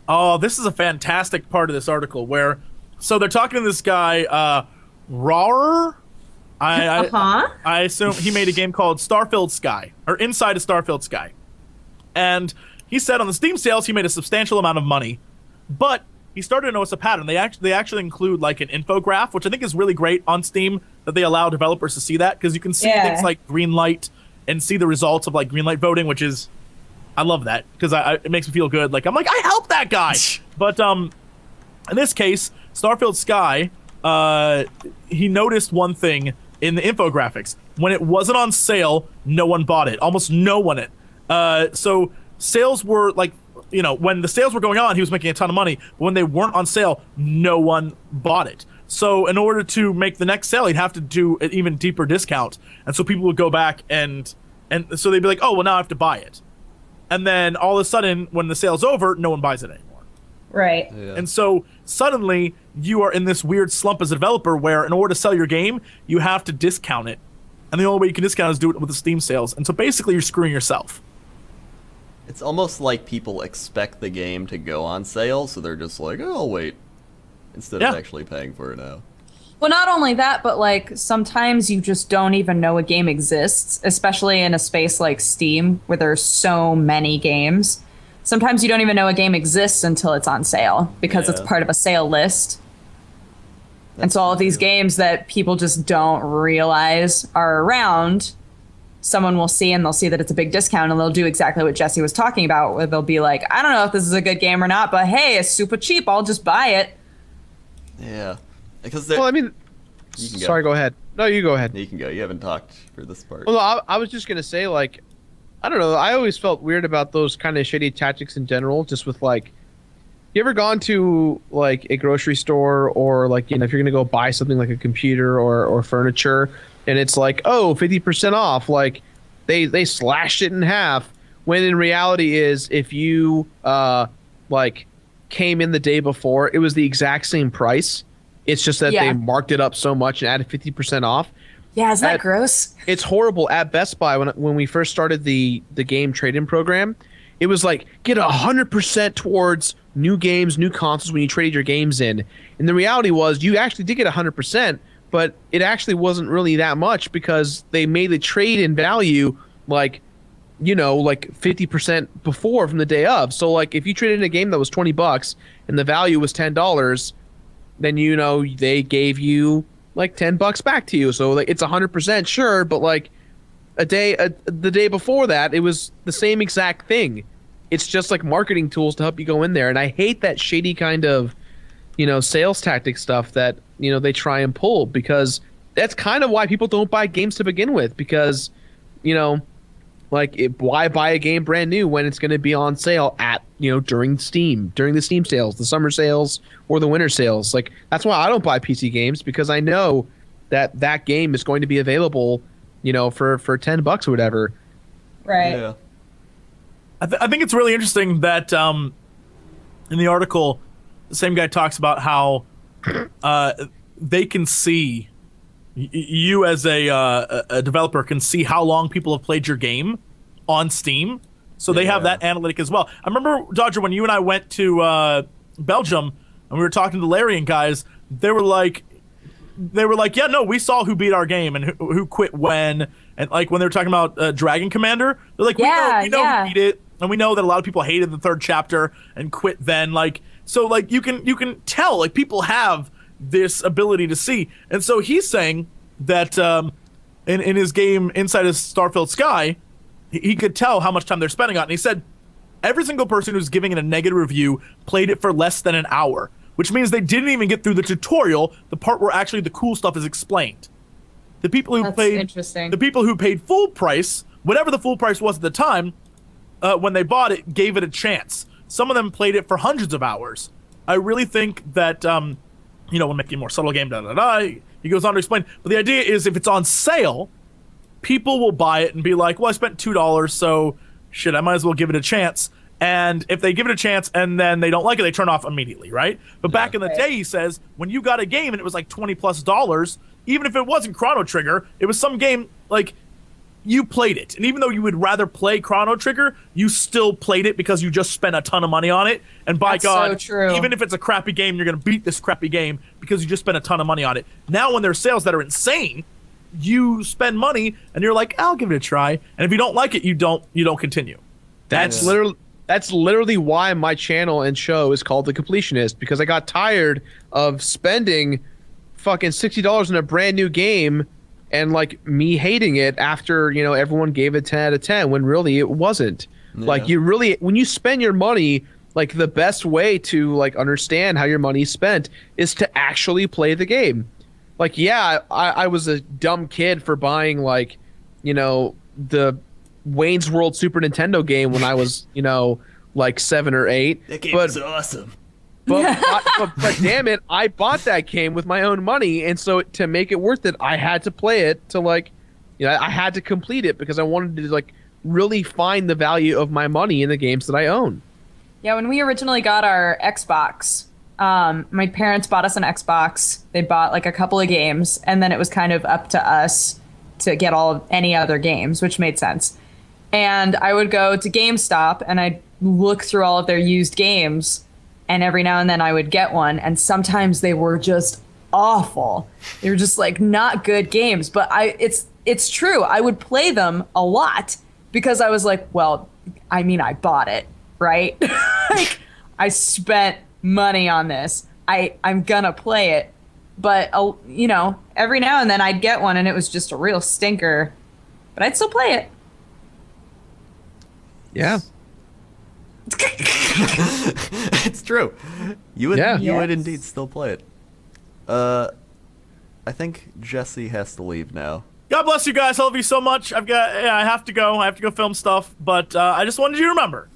Oh, this is a fantastic part of this article where, so they're talking to this guy, Rawr. I assume he made a game called Starfield Sky, or Inside of Starfield Sky. And he said on the Steam sales, he made a substantial amount of money, but he started to notice a pattern. They actually include like an infograph, which I think is really great on Steam, that they allow developers to see that, because you can see things like green light and see the results of like green light voting, which is, I love that, because it makes me feel good. Like, I'm like, I helped that guy. But in this case, Starfield Sky, he noticed one thing in the infographics. When it wasn't on sale, no one bought it. Almost no one. So sales were like, when the sales were going on, he was making a ton of money. But when they weren't on sale, no one bought it. So in order to make the next sale, he'd have to do an even deeper discount. And so people would go back and so they'd be like, oh, well, now I have to buy it. And then all of a sudden, when the sale's over, no one buys it anymore. Right. Yeah. And so suddenly you are in this weird slump as a developer where in order to sell your game, you have to discount it. And the only way you can discount it is do it with the Steam sales. And so basically you're screwing yourself. It's almost like people expect the game to go on sale, so they're just like, oh, I'll wait, instead of actually paying for it now. Well, not only that, but like sometimes you just don't even know a game exists, especially in a space like Steam where there's so many games. Sometimes you don't even know a game exists until it's on sale because it's part of a sale list. And so all of these games that people just don't realize are around, someone will see and they'll see that it's a big discount and they'll do exactly what Jesse was talking about, where they'll be like, I don't know if this is a good game or not, but hey, it's super cheap. I'll just buy it. Yeah. Because well, I mean, sorry, go ahead. No, you go ahead. You can go. You haven't talked for this part. Well, I was just going to say, like, I don't know. I always felt weird about those kind of shady tactics in general, just with, like, you ever gone to, like, a grocery store or, like, if you're going to go buy something like a computer or furniture, and it's like, oh, 50% off, like, they slashed it in half, when in reality is if you, like, came in the day before, it was the exact same price. It's just that they marked it up so much and added 50% off. Yeah, is that gross? It's horrible. At Best Buy, when we first started the game trade-in program, it was like, get 100% towards new games, new consoles when you traded your games in. And the reality was you actually did get 100%, but it actually wasn't really that much because they made the trade-in value like 50% before from the day of. So like if you traded in a game that was $20 and the value was $10, then they gave you like $10 back to you. So like it's 100% sure, but like the day before that, it was the same exact thing. It's just like marketing tools to help you go in there. And I hate that shady kind of, sales tactic stuff that, they try and pull, because that's kind of why people don't buy games to begin with, because, why buy a game brand new when it's going to be on sale at, during the Steam sales, the summer sales or the winter sales. Like, that's why I don't buy PC games, because I know that game is going to be available, for $10 or whatever. Right. Yeah. I think it's really interesting that in the article, the same guy talks about how they can see, you as a developer can see how long people have played your game on Steam. So they have that analytic as well. I remember, Dodger, when you and I went to Belgium and we were talking to the Larian guys, they were like, yeah, no, we saw who beat our game and who quit when. And like when they were talking about Dragon Commander, they're like, we know who beat it. And we know that a lot of people hated the third chapter and quit then. Like, so like you can tell, like, people have this ability to see. And so he's saying that in his game Inside of Starfield Sky, he could tell how much time they're spending on it. And he said every single person who's giving it a negative review played it for less than an hour, which means they didn't even get through the tutorial, the part where actually the cool stuff is explained. The people who paid full price, whatever the full price was at the time, when they bought it, gave it a chance. Some of them played it for hundreds of hours. I really think that when making a more subtle game, he goes on to explain. But the idea is, if it's on sale, people will buy it and be like, well, I spent $2, so shit, I might as well give it a chance. And if they give it a chance and then they don't like it, they turn off immediately, right? But back in the day, he says, when you got a game and it was like $20+, even if it wasn't Chrono Trigger, it was some game, like, you played it. And even though you would rather play Chrono Trigger, you still played it because you just spent a ton of money on it. And by God, so true. even if it's a crappy game, you're going to beat this crappy game because you just spent a ton of money on it. Now when there's sales that are insane, you spend money and you're like, I'll give it a try. And if you don't like it, you don't continue. That's literally why my channel and show is called The Completionist, because I got tired of spending fucking $60 on a brand new game and like me hating it after, you know, everyone gave it 10 out of 10 when really it wasn't. Yeah. Like you really, when you spend your money, like the best way to like understand how your money's spent is to actually play the game. Like, yeah, I was a dumb kid for buying like, you know, the Wayne's World Super Nintendo game when I was, you know, like 7 or 8. That game was awesome. But damn it, I bought that game with my own money, and so to make it worth it, I had to play it to like, you know, I had to complete it because I wanted to like really find the value of my money in the games that I own. Yeah, when we originally got our Xbox, my parents bought us an Xbox. They bought like a couple of games, and then it was kind of up to us to get any other games, which made sense. And I would go to GameStop and I'd look through all of their used games. And every now and then I would get one, and sometimes they were just awful. They were just like not good games. But it's true. I would play them a lot because I was like, well, I mean, I bought it, right? Like I spent money on this. I'm gonna play it. But you know, every now and then I'd get one, and it was just a real stinker. But I'd still play it. Yeah. It's true. You would indeed still play it. I think Jesse has to leave now. God bless you guys. I love you so much. I have to go. I have to go film stuff. But I just wanted you to remember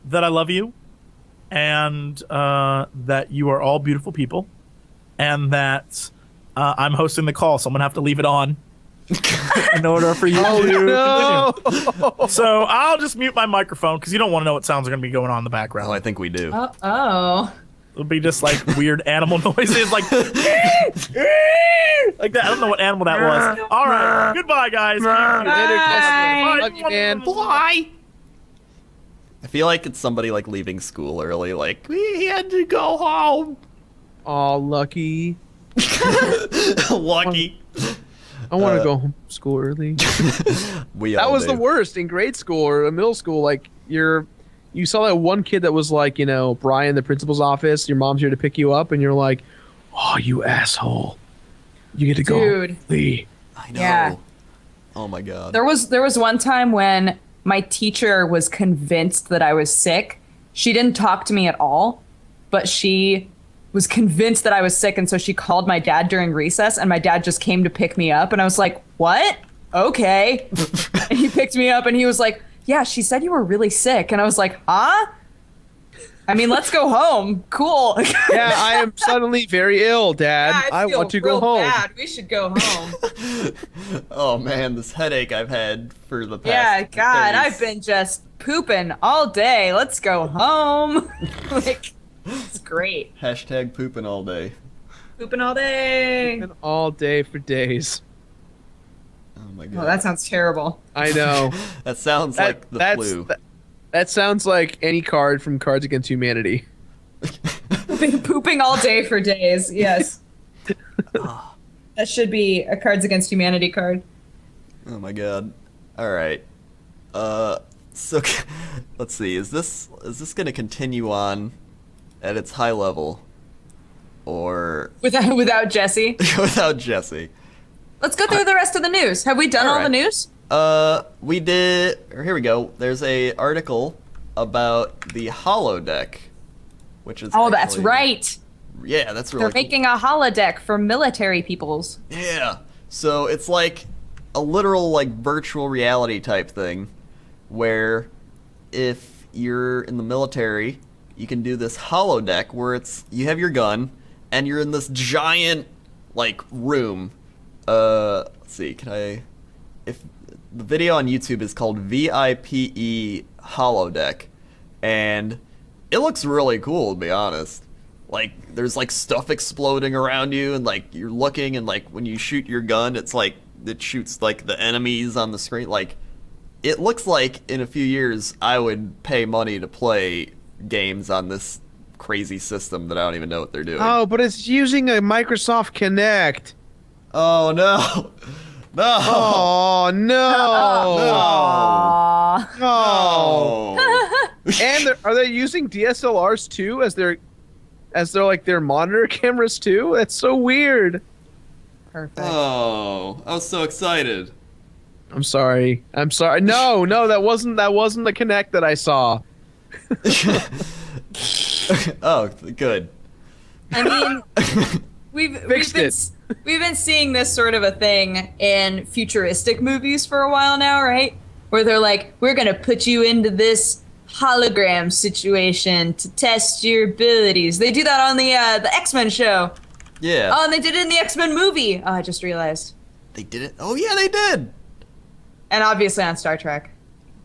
that I love you, and that you are all beautiful people, and that I'm hosting the call, so I'm gonna have to leave it on in order for you to continue. So I'll just mute my microphone because you don't want to know what sounds are going to be going on in the background. Oh, I think we do. Oh. It'll be just like weird animal noises, like like that. I don't know what animal that was. All right, goodbye, guys. Bye. Love you, man. Bye. I feel like it's somebody like leaving school early, like we had to go home. Aw, lucky. Lucky. I want to go home from school early. That was the worst in grade school or middle school. Like you saw that one kid that was like, you know, Brian, the principal's office. Your mom's here to pick you up, and you're like, "Oh, you asshole! You get to go home early." I know. Yeah. Oh my God. There was one time when my teacher was convinced that I was sick. She didn't talk to me at all, but she was convinced that I was sick, and so she called my dad during recess, and my dad just came to pick me up, and I was like, what? Okay. And he picked me up, and he was like, yeah, she said you were really sick. And I was like, huh? I mean, let's go home. Cool. Yeah, I am suddenly very ill, Dad. Yeah, I want to go home. Bad. We should go home. Oh man, this headache I've had for the past. Yeah, God, 30s. I've been just pooping all day. Let's go home. Like, it's great. Hashtag pooping all day. Pooping all day. Pooping all day for days. Oh my God. Oh, that sounds terrible. I know. That sounds like the flu. That sounds like any card from Cards Against Humanity. Pooping all day for days. Yes. That should be a Cards Against Humanity card. Oh my God. All right. So let's see. Is this going to continue on at its high level, or Without Jesse? without Jesse? Let's go through the rest of the news. Have we done all the news? We did. Here we go. There's a article about the holodeck, which is. Oh, that's right. Yeah, that's really. They're making a holodeck for military peoples. Yeah. So it's like a literal like virtual reality type thing, where if you're in the military, you can do this holodeck where you have your gun and you're in this giant like room. Let's see. If the video on YouTube is called VIPE holodeck, and it looks really cool, to be honest. Like, there's like stuff exploding around you, and like you're looking, and like when you shoot your gun, it's like it shoots like the enemies on the screen. Like, it looks like in a few years I would pay money to play games on this crazy system that I don't even know what they're doing. Oh, but it's using a Microsoft Kinect. Oh no. No. Oh no. Aww. No. And are they using DSLRs too as their like their monitor cameras too? That's so weird. Perfect. Oh, I was so excited. I'm sorry. No, that wasn't the Kinect that I saw. Oh, good. I mean, we've been seeing this sort of a thing in futuristic movies for a while now, right? Where they're like, we're gonna put you into this hologram situation to test your abilities. They do that on the X-Men show. Yeah. Oh, and they did it in the X-Men movie. Oh, I just realized. They did it? Oh, yeah, they did. And obviously on Star Trek.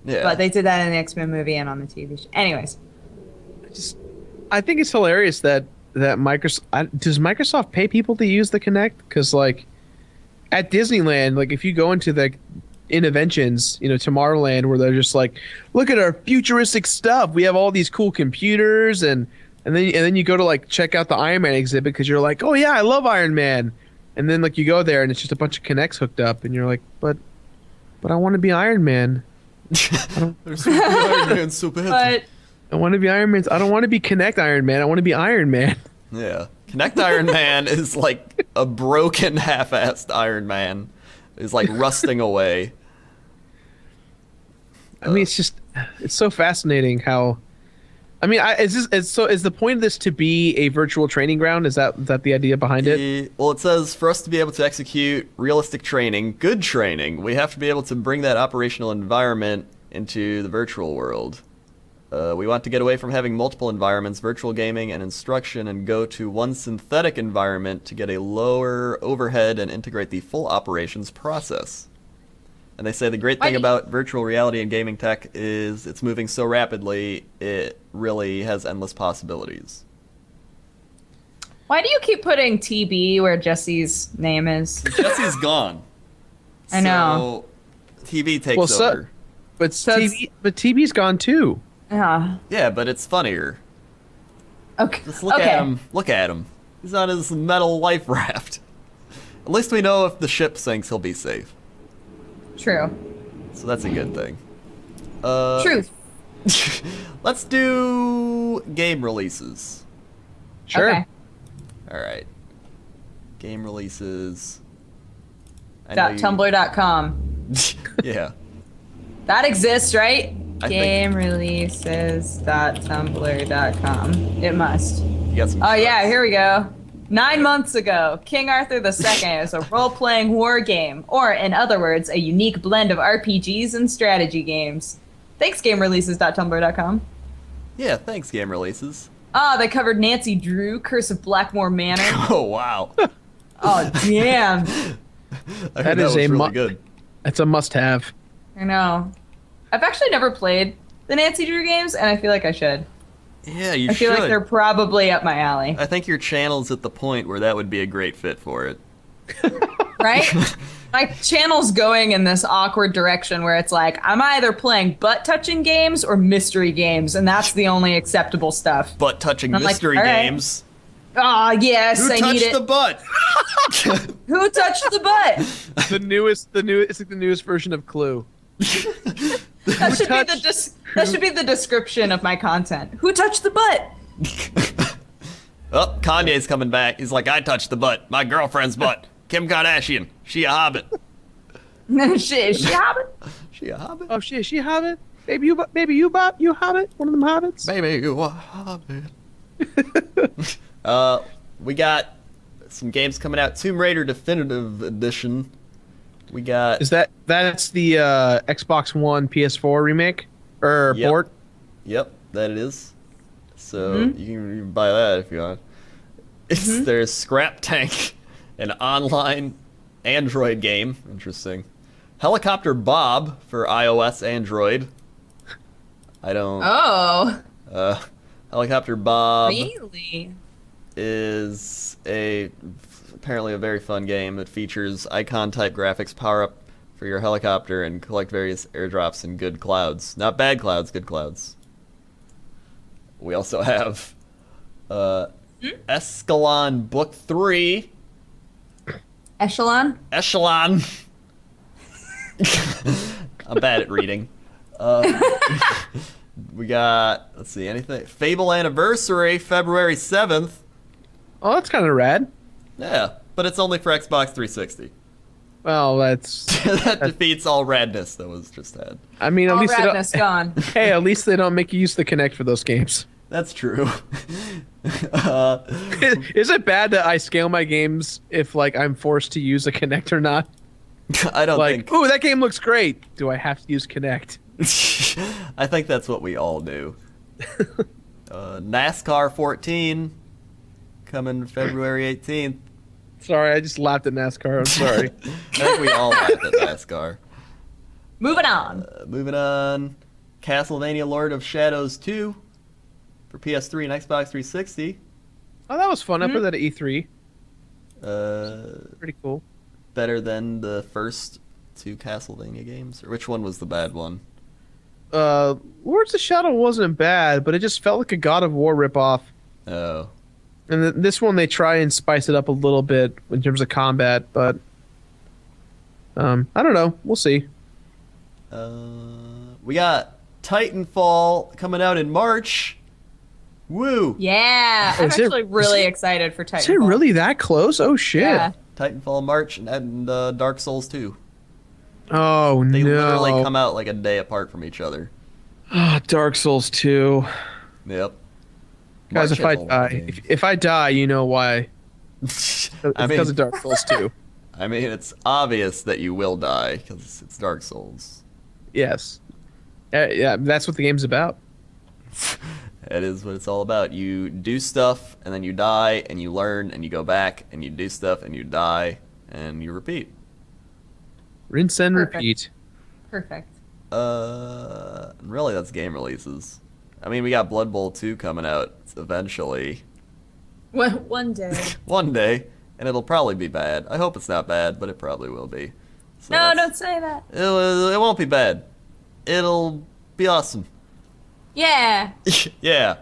Yeah. But they did that in the X-Men movie and on the TV show. Anyways. I think it's hilarious that Microsoft does Microsoft pay people to use the Kinect? Because like at Disneyland, like if you go into the Innoventions, Tomorrowland, where they're just like, look at our futuristic stuff. We have all these cool computers, and then you go to like check out the Iron Man exhibit because you're like, oh yeah, I love Iron Man, and then like you go there and it's just a bunch of Kinects hooked up, and you're like, but I want to be Iron Man. There's Iron Man super But I want to be Iron Man. I don't want to be Kinect Iron Man. I want to be Iron Man. Yeah. Kinect Iron Man is like a broken, half-assed Iron Man. Is like rusting away. I mean, it's so fascinating how. I mean, is the point of this to be a virtual training ground? Is that the idea behind it? Well, it says for us to be able to execute realistic training, good training, we have to be able to bring that operational environment into the virtual world. We want to get away from having multiple environments, virtual gaming and instruction, and go to one synthetic environment to get a lower overhead and integrate the full operations process. And they say the great thing about virtual reality and gaming tech is it's moving so rapidly, it really has endless possibilities. why do you keep putting TB where Jesse's name is? Jesse's gone. I know. So TV takes over. But TB's gone too. Yeah. Yeah, but it's funnier. Okay. Just look at him. Look at him. He's on his metal life raft. At least we know if the ship sinks, he'll be safe. True. So that's a good thing. Truth. Let's do game releases. Sure. Okay. All right. Game releases. .tumblr.com. Yeah. That exists, right? I think- Game releases.tumblr.com. It must. You got some. Oh yeah, here we go. 9 months ago, King Arthur II is a role-playing war game, or in other words, a unique blend of RPGs and strategy games. Thanks, GameReleases.tumblr.com. Yeah, thanks, game releases. They covered Nancy Drew, Curse of Blackmore Manor. Oh wow. Oh damn! I heard that is was a really good. It's a must-have. I know. I've actually never played the Nancy Drew games, and I feel like I should. Yeah, you I should. feel like they're probably up my alley. I think your channel's at the point where that would be a great fit for it. Right? My channel's going in this awkward direction where it's like, I'm either playing butt-touching games or mystery games, and that's the only acceptable stuff. Butt touching I'm like, mystery all right. games. Oh, yes, Who I need touched it. the butt? Who touched the butt? It's like the newest version of Clue. That should be the description of my content. Who touched the butt? Oh, Kanye's coming back. He's like, I touched the butt. My girlfriend's butt. Kim Kardashian. She a hobbit. Shit, is she hobbit? She a hobbit? Oh shit, is she a hobbit? Baby, you hobbit? One of them hobbits? Baby, you a hobbit. We got some games coming out. Tomb Raider Definitive Edition. We got... That's the Xbox One PS4 remake? Or Yep. port? Yep, that it is. So you can buy that if you want. There's Scrap Tank, an online Android game. Interesting. Helicopter Bob for iOS, Android. I don't. Oh. Helicopter Bob Really? is apparently a very fun game that features icon-type graphics, power up for your helicopter, and collect various airdrops in good clouds. Not bad clouds, good clouds. We also have Escalon Book 3. Echelon? Echelon. I'm bad at reading. We got, let's see, anything? Fable Anniversary, February 7th. Oh, that's kind of rad. Yeah, but it's only for Xbox 360. Well, that's that defeats all radness that was just had. I mean, at All least radness gone. hey, at least they don't make you use the Kinect for those games. That's true. Is it bad that I scale my games if like I'm forced to use a Kinect or not? I don't Like, think. ooh, that game looks great. Do I have to use Kinect? I think that's what we all do. NASCAR 14 coming February 18th. Sorry, I just laughed at NASCAR. I'm sorry. I think we all laugh at NASCAR. Moving on. Moving on, Castlevania Lord of Shadows 2 for PS3 and Xbox 360. Oh, that was fun. I played that at E3. Pretty cool. Better than the first two Castlevania games? Or which one was the bad one? Lords of Shadow wasn't bad, but it just felt like a God of War ripoff. Oh. And this one, they try and spice it up a little bit in terms of combat, but I don't know. We'll see. We got Titanfall coming out in March. Woo! Yeah, I'm Is it- actually really is it- excited for Titanfall. Is it really that close? Oh, shit. Yeah. Titanfall March and Dark Souls 2. Oh, They no. literally come out like a day apart from each other. Oh, Dark Souls 2. Yep. Guys, if I March is a long die, game. if I die, you know why. It's because of Dark Souls 2. I mean, it's obvious that you will die because it's Dark Souls. Yes. Yeah, that's what the game's about. It is what it's all about. You do stuff, and then you die, and you learn, and you go back, and you do stuff, and you die, and you repeat. Rinse and Perfect. repeat. Perfect. Really, that's game releases. I mean, we got Blood Bowl 2 coming out eventually. One day. One day, and it'll probably be bad. I hope it's not bad, but it probably will be. So No, that's- don't say that. It won't be bad. It'll be awesome. Yeah, Yeah,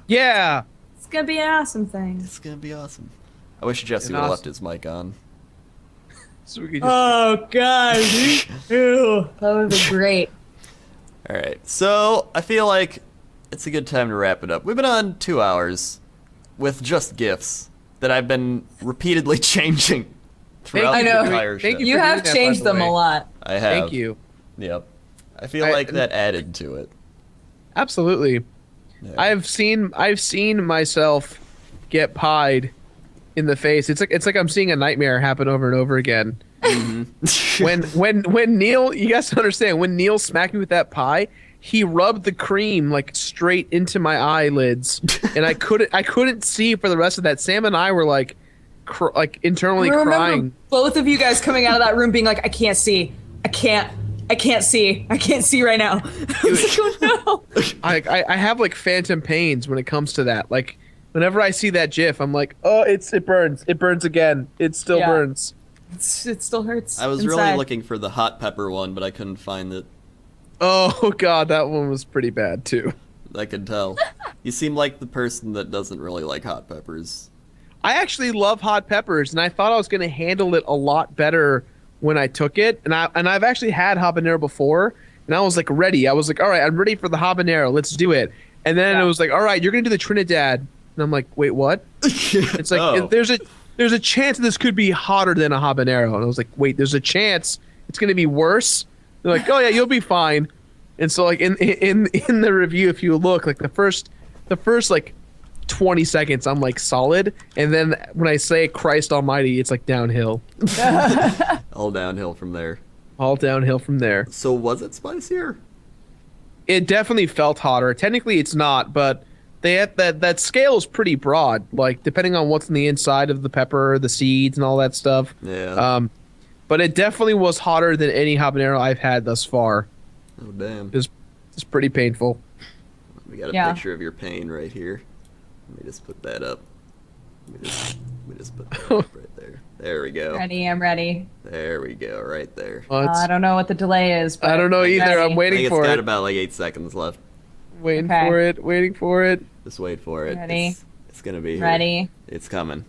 Yeah. it's gonna be an awesome thing. it's gonna be awesome. I wish Jesse And would have awesome. left his mic on. So we could just, Oh God, ew, that would be great. All right, so I feel like it's a good time to wrap it up. We've been on 2 hours with just GIFs that I've been repeatedly changing throughout I the know. entire show. Thank You for have doing that, by changed the them way. a lot. I have. Thank you. Yep. I feel I- like that added to it. Absolutely. Yeah. I've seen myself get pied in the face. It's like I'm seeing a nightmare happen over and over again. When Neil, you guys understand, when Neil smacked me with that pie, he rubbed the cream like straight into my eyelids, and I couldn't see for the rest of that. Sam and I were like internally I remember crying. both of you guys coming out of that room being like, I can't see. I can't see right now. I was like, oh no. I have like phantom pains when it comes to that. Like whenever I see that GIF, I'm like, oh, it burns. It burns again. It still Yeah. burns. It still hurts. I was inside. really looking for the hot pepper one, but I couldn't find it. Oh god, that one was pretty bad too. I could tell. You seem like the person that doesn't really like hot peppers. I actually love hot peppers, and I thought I was going to handle it a lot better when I took it. And I've actually had habanero before, and I was like ready. I was like, all right, I'm ready for the habanero. Let's do it. And then it was like, all right, you're going to do the Trinidad. And I'm like, wait, what? It's like Oh. there's a chance this could be hotter than a habanero. And I was like, wait, there's a chance it's going to be worse. They're like, oh yeah, you'll be fine. And so like in the review, if you look, like the first like 20 seconds, I'm like solid, and then when I say Christ Almighty, it's like downhill, All downhill from there. all downhill from there. So was it spicier? It definitely felt hotter. Technically, it's not, but they had that scale is pretty broad. Like depending on what's in the inside of the pepper, the seeds, and all that stuff. Yeah. But it definitely was hotter than any habanero I've had thus far. Oh damn. It's pretty painful. We got a picture of your pain right here. Let me just put that up. Let me just put that up right there. There we go. Ready, I'm ready. There we go, right there. I don't know what the delay is, but I don't know either. I'm waiting for it. It's got about like 8 seconds left. Waiting for it. Waiting for it. Just wait for it. Ready. It's gonna be here. Ready. It's coming.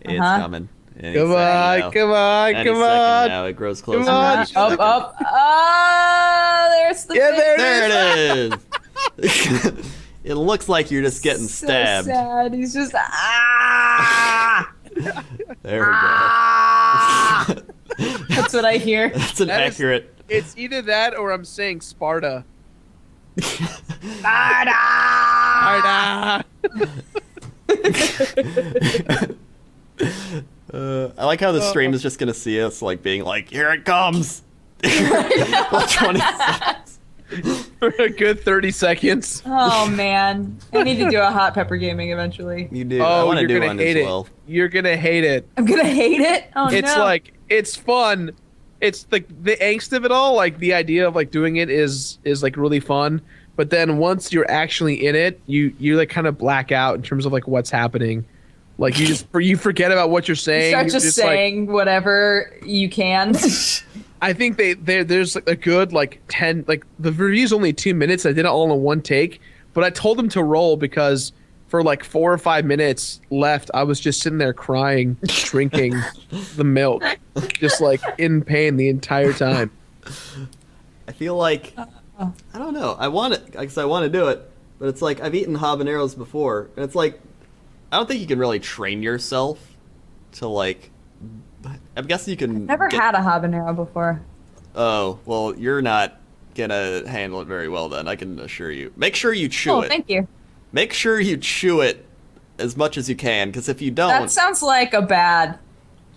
It's coming. Come on, come on, come on. Now it grows closer. Up, up. There's the there it is. It looks like you're just getting stabbed. So sad. He's just There we go. That's what I hear. That's an accurate. It's either that or I'm saying Sparta. Sparta! I like how the stream is just gonna see us like being like, here it comes. 20 seconds. For a good 30 seconds. Oh man, I need to do a hot pepper gaming eventually. You do. I want to do one as well. You're gonna hate it. I'm gonna hate it. Oh no. It's like it's fun. It's the angst of it all. Like the idea of like doing it is like really fun. But then once you're actually in it, you like kind of black out in terms of like what's happening. Like you forget about what you're saying. You start just saying like, whatever you can. I think there's like a good like 10, like the review's only 2 minutes. I did it all in one take, but I told them to roll because for like 4 or 5 minutes left, I was just sitting there crying, drinking the milk, just like in pain the entire time. I feel like I don't know. I want it because I want to do it, but it's like I've eaten habaneros before, and it's like I don't think you can really train yourself to like. I'm guessing you can. Never had a habanero before. Oh well, you're not gonna handle it very well then. I can assure you. Make sure you chew it. Oh, thank you. Make sure you chew it as much as you can, because if you don't, that sounds like a bad.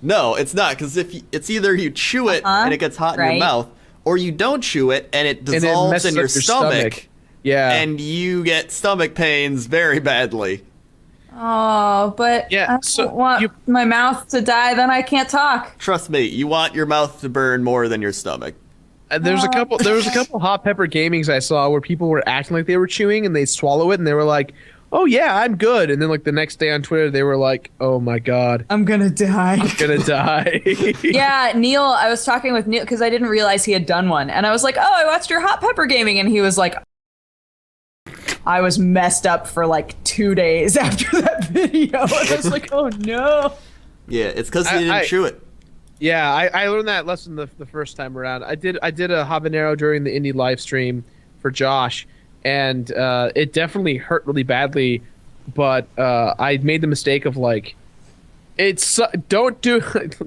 No, it's not, because it's either you chew it and it gets hot in your mouth, or you don't chew it and it dissolves in your stomach. Yeah, and you get stomach pains very badly. Oh, but I don't want my mouth to die, then I can't talk. Trust me, you want your mouth to burn more than your stomach. There was a couple hot pepper gamings I saw where people were acting like they were chewing and they swallow it and they were like, "Oh yeah, I'm good." And then like the next day on Twitter they were like, "Oh my god, I'm gonna die. I'm gonna die." Yeah, Neil, I was talking with Neil because I didn't realize he had done one, and I was like, "Oh, I watched your hot pepper gaming," and he was like, I was messed up for like 2 days after that video. And I was like, oh no. Yeah, it's because you didn't chew it. Yeah, I learned that lesson the first time around. I did a habanero during the indie live stream for Josh, and it definitely hurt really badly. But I made the mistake of like, don't do.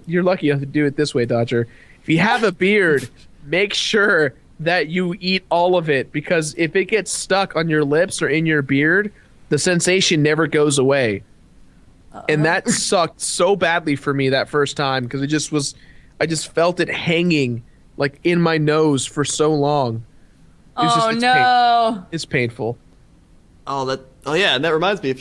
You're lucky you have to do it this way, Dodger. If you have a beard, make sure that you eat all of it, because if it gets stuck on your lips or in your beard, the sensation never goes away. And that sucked so badly for me that first time, because I just felt it hanging like in my nose for so long. It's painful. Oh yeah, and that reminds me,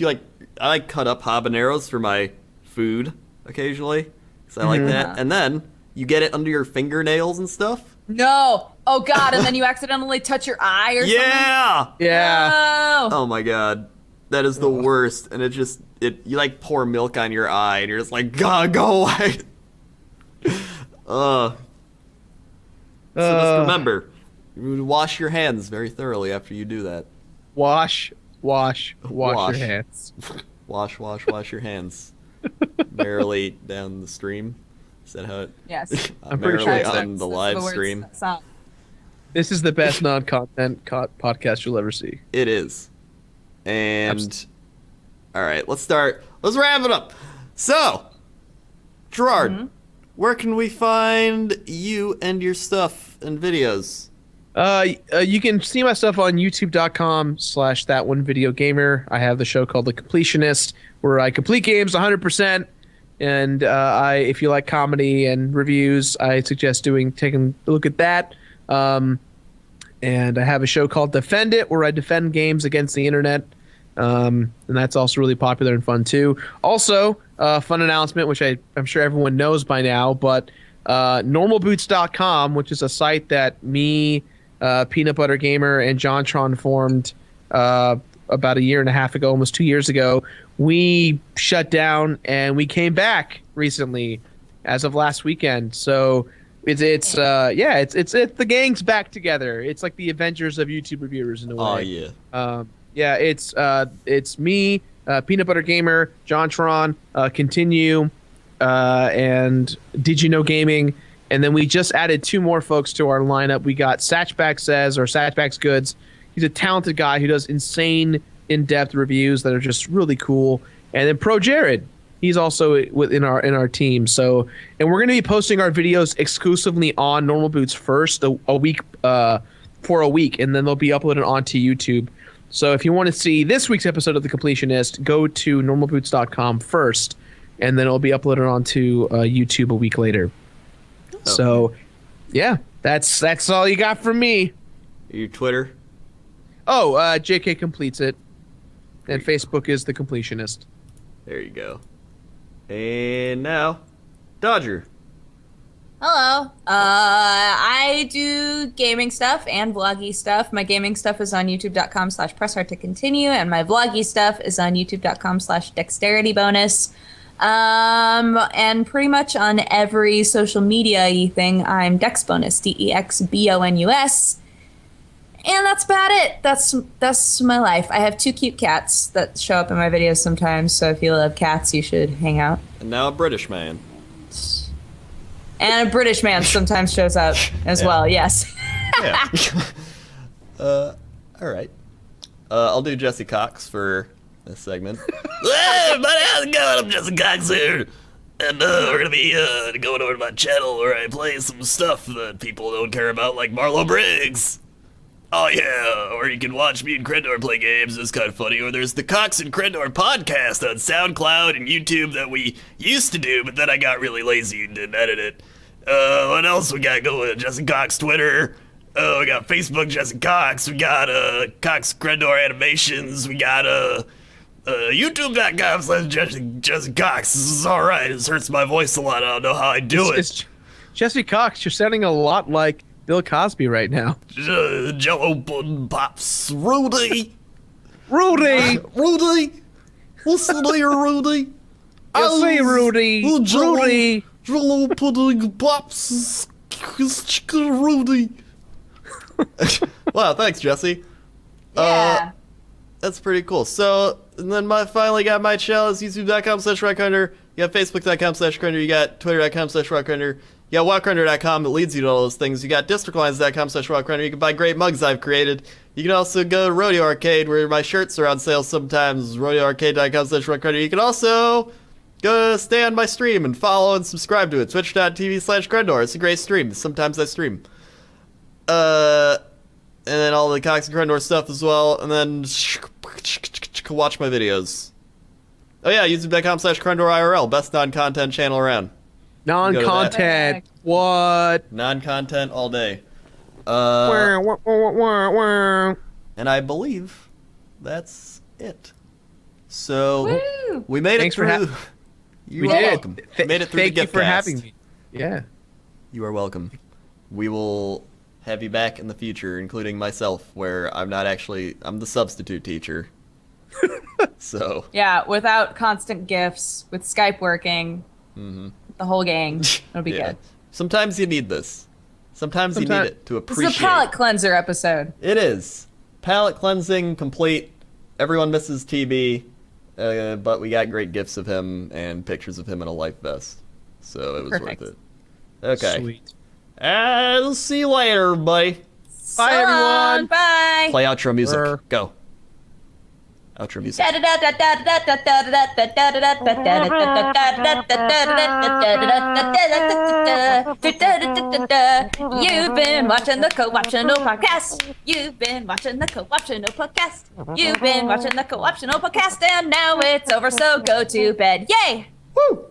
I like cut up habaneros for my food occasionally, because I like that. And then you get it under your fingernails and stuff. No. Oh god, and then you accidentally touch your eye or something? Yeah. No. Oh my god. That is the worst. And you like pour milk on your eye and you're just like, God, go away. So just remember, you wash your hands very thoroughly after you do that. Wash your hands. Wash your hands. Merrily down the stream. Is that how it? Yes. I'm pretty sure on the live stream. This is the best non-content podcast you'll ever see. It is. And all right, let's wrap it up. So, Gerard, where can we find you and your stuff and videos? You can see my stuff on youtube.com/ThatOneVideoGamer. I have the show called The Completionist, where I complete games 100%. And if you like comedy and reviews, I suggest taking a look at that. And I have a show called Defend It, where I defend games against the internet. And that's also really popular and fun too. Also, fun announcement, which I'm sure everyone knows by now, but normalboots.com, which is a site that me, Peanut Butter Gamer, and JonTron formed about a year and a half ago, almost 2 years ago. We shut down and we came back recently as of last weekend. So it's the gang's back together. It's like the Avengers of YouTube reviewers in a way. Oh yeah. It's me, Peanut Butter Gamer, JonTron, Continue, and Did You Know Gaming, and then we just added 2 more folks to our lineup. We got Satchback Says, or Satchback's Goods. He's a talented guy who does insane, in-depth reviews that are just really cool. And then Pro Jared, he's also within our team. So, and we're going to be posting our videos exclusively on Normal Boots first a week for a week, and then they'll be uploaded onto YouTube. So if you want to see this week's episode of The Completionist, go to normalboots.com first, and then it'll be uploaded onto YouTube a week later. Oh. So, yeah, that's all you got from me. Your Twitter? Oh, JK completes it, and Facebook is The Completionist. There you go. And now, Dodger. Hello. I do gaming stuff and vloggy stuff. My gaming stuff is on youtube.com/presshardtocontinue, and my vloggy stuff is on youtube.com/dexterity-bonus. And pretty much on every social media thing, I'm Dexbonus, DEXBONUS. And that's about it. That's my life. I have 2 cute cats that show up in my videos sometimes, so if you love cats, you should hang out. And now a British man. And a British man sometimes shows up as well, yes. Yeah. All right. I'll do Jesse Cox for this segment. Hey, everybody, how's it going? I'm Jesse Cox here. And we're going to be going over to my channel where I play some stuff that people don't care about, like Marlo Briggs. Oh, yeah. Or you can watch me and Crendor play games. It's kind of funny. Or there's the Cox and Crendor podcast on SoundCloud and YouTube that we used to do, but then I got really lazy and didn't edit it. What else we got going? Jesse Cox Twitter. We got Facebook Jesse Cox. We got Cox Crendor Animations. We got YouTube.com/Jesse Cox. This is all right. This hurts my voice a lot. I don't know how I do it. Jesse Cox, you're sounding a lot like Bill Cosby right now. Jello pudding pops. Rudy. Rudy. Listen here, Rudy. I say Rudy. Rudy. Jello pudding pops. Chicken Rudy. Wow, thanks, Jesse. Yeah. That's pretty cool. So, and then finally got my channel is youtube.com/WoWCrendor. You got facebook.com/Crendor. You got twitter.com/WoWCrendor. You got WoWCrendor.com that leads you to all those things. You got districtlines.com/WoWCrendor. You can buy great mugs I've created. You can also go to Rodeo Arcade where my shirts are on sale sometimes. RodeoArcade.com/WoWCrendor. You can also go stay on my stream and follow and subscribe to it. Twitch.tv/Crendor. It's a great stream. Sometimes I stream. And then all the Cox and Crendor stuff as well. And then watch my videos. Oh yeah, youtube.com/CrendorIRL. Best non-content channel around. Non-content. What? Non-content all day. And I believe that's it. So Woo! we made Thanks it through. We did. Welcome. Made it through Thank the you gift for cast. having me. Yeah. You are welcome. We will have you back in the future, including myself, where I'm the substitute teacher. So. Yeah, without constant gifts, with Skype working, the whole gang, it'll be good. Sometimes you need this. Sometimes you need it to appreciate. This is a palate cleanser episode. It is. Palate cleansing, complete. Everyone misses TB, but we got great gifs of him and pictures of him in a life vest. So it was Perfect. worth it. Okay. Sweet. I'll see you later, everybody. Bye, everyone. Bye. Play outro music. Brr. Go. Outro music. You've been watching the Co-optional podcast. You've been watching the Co-optional podcast. You've been watching the Co-optional podcast, and now it's over, so go to bed. Yay! Woo!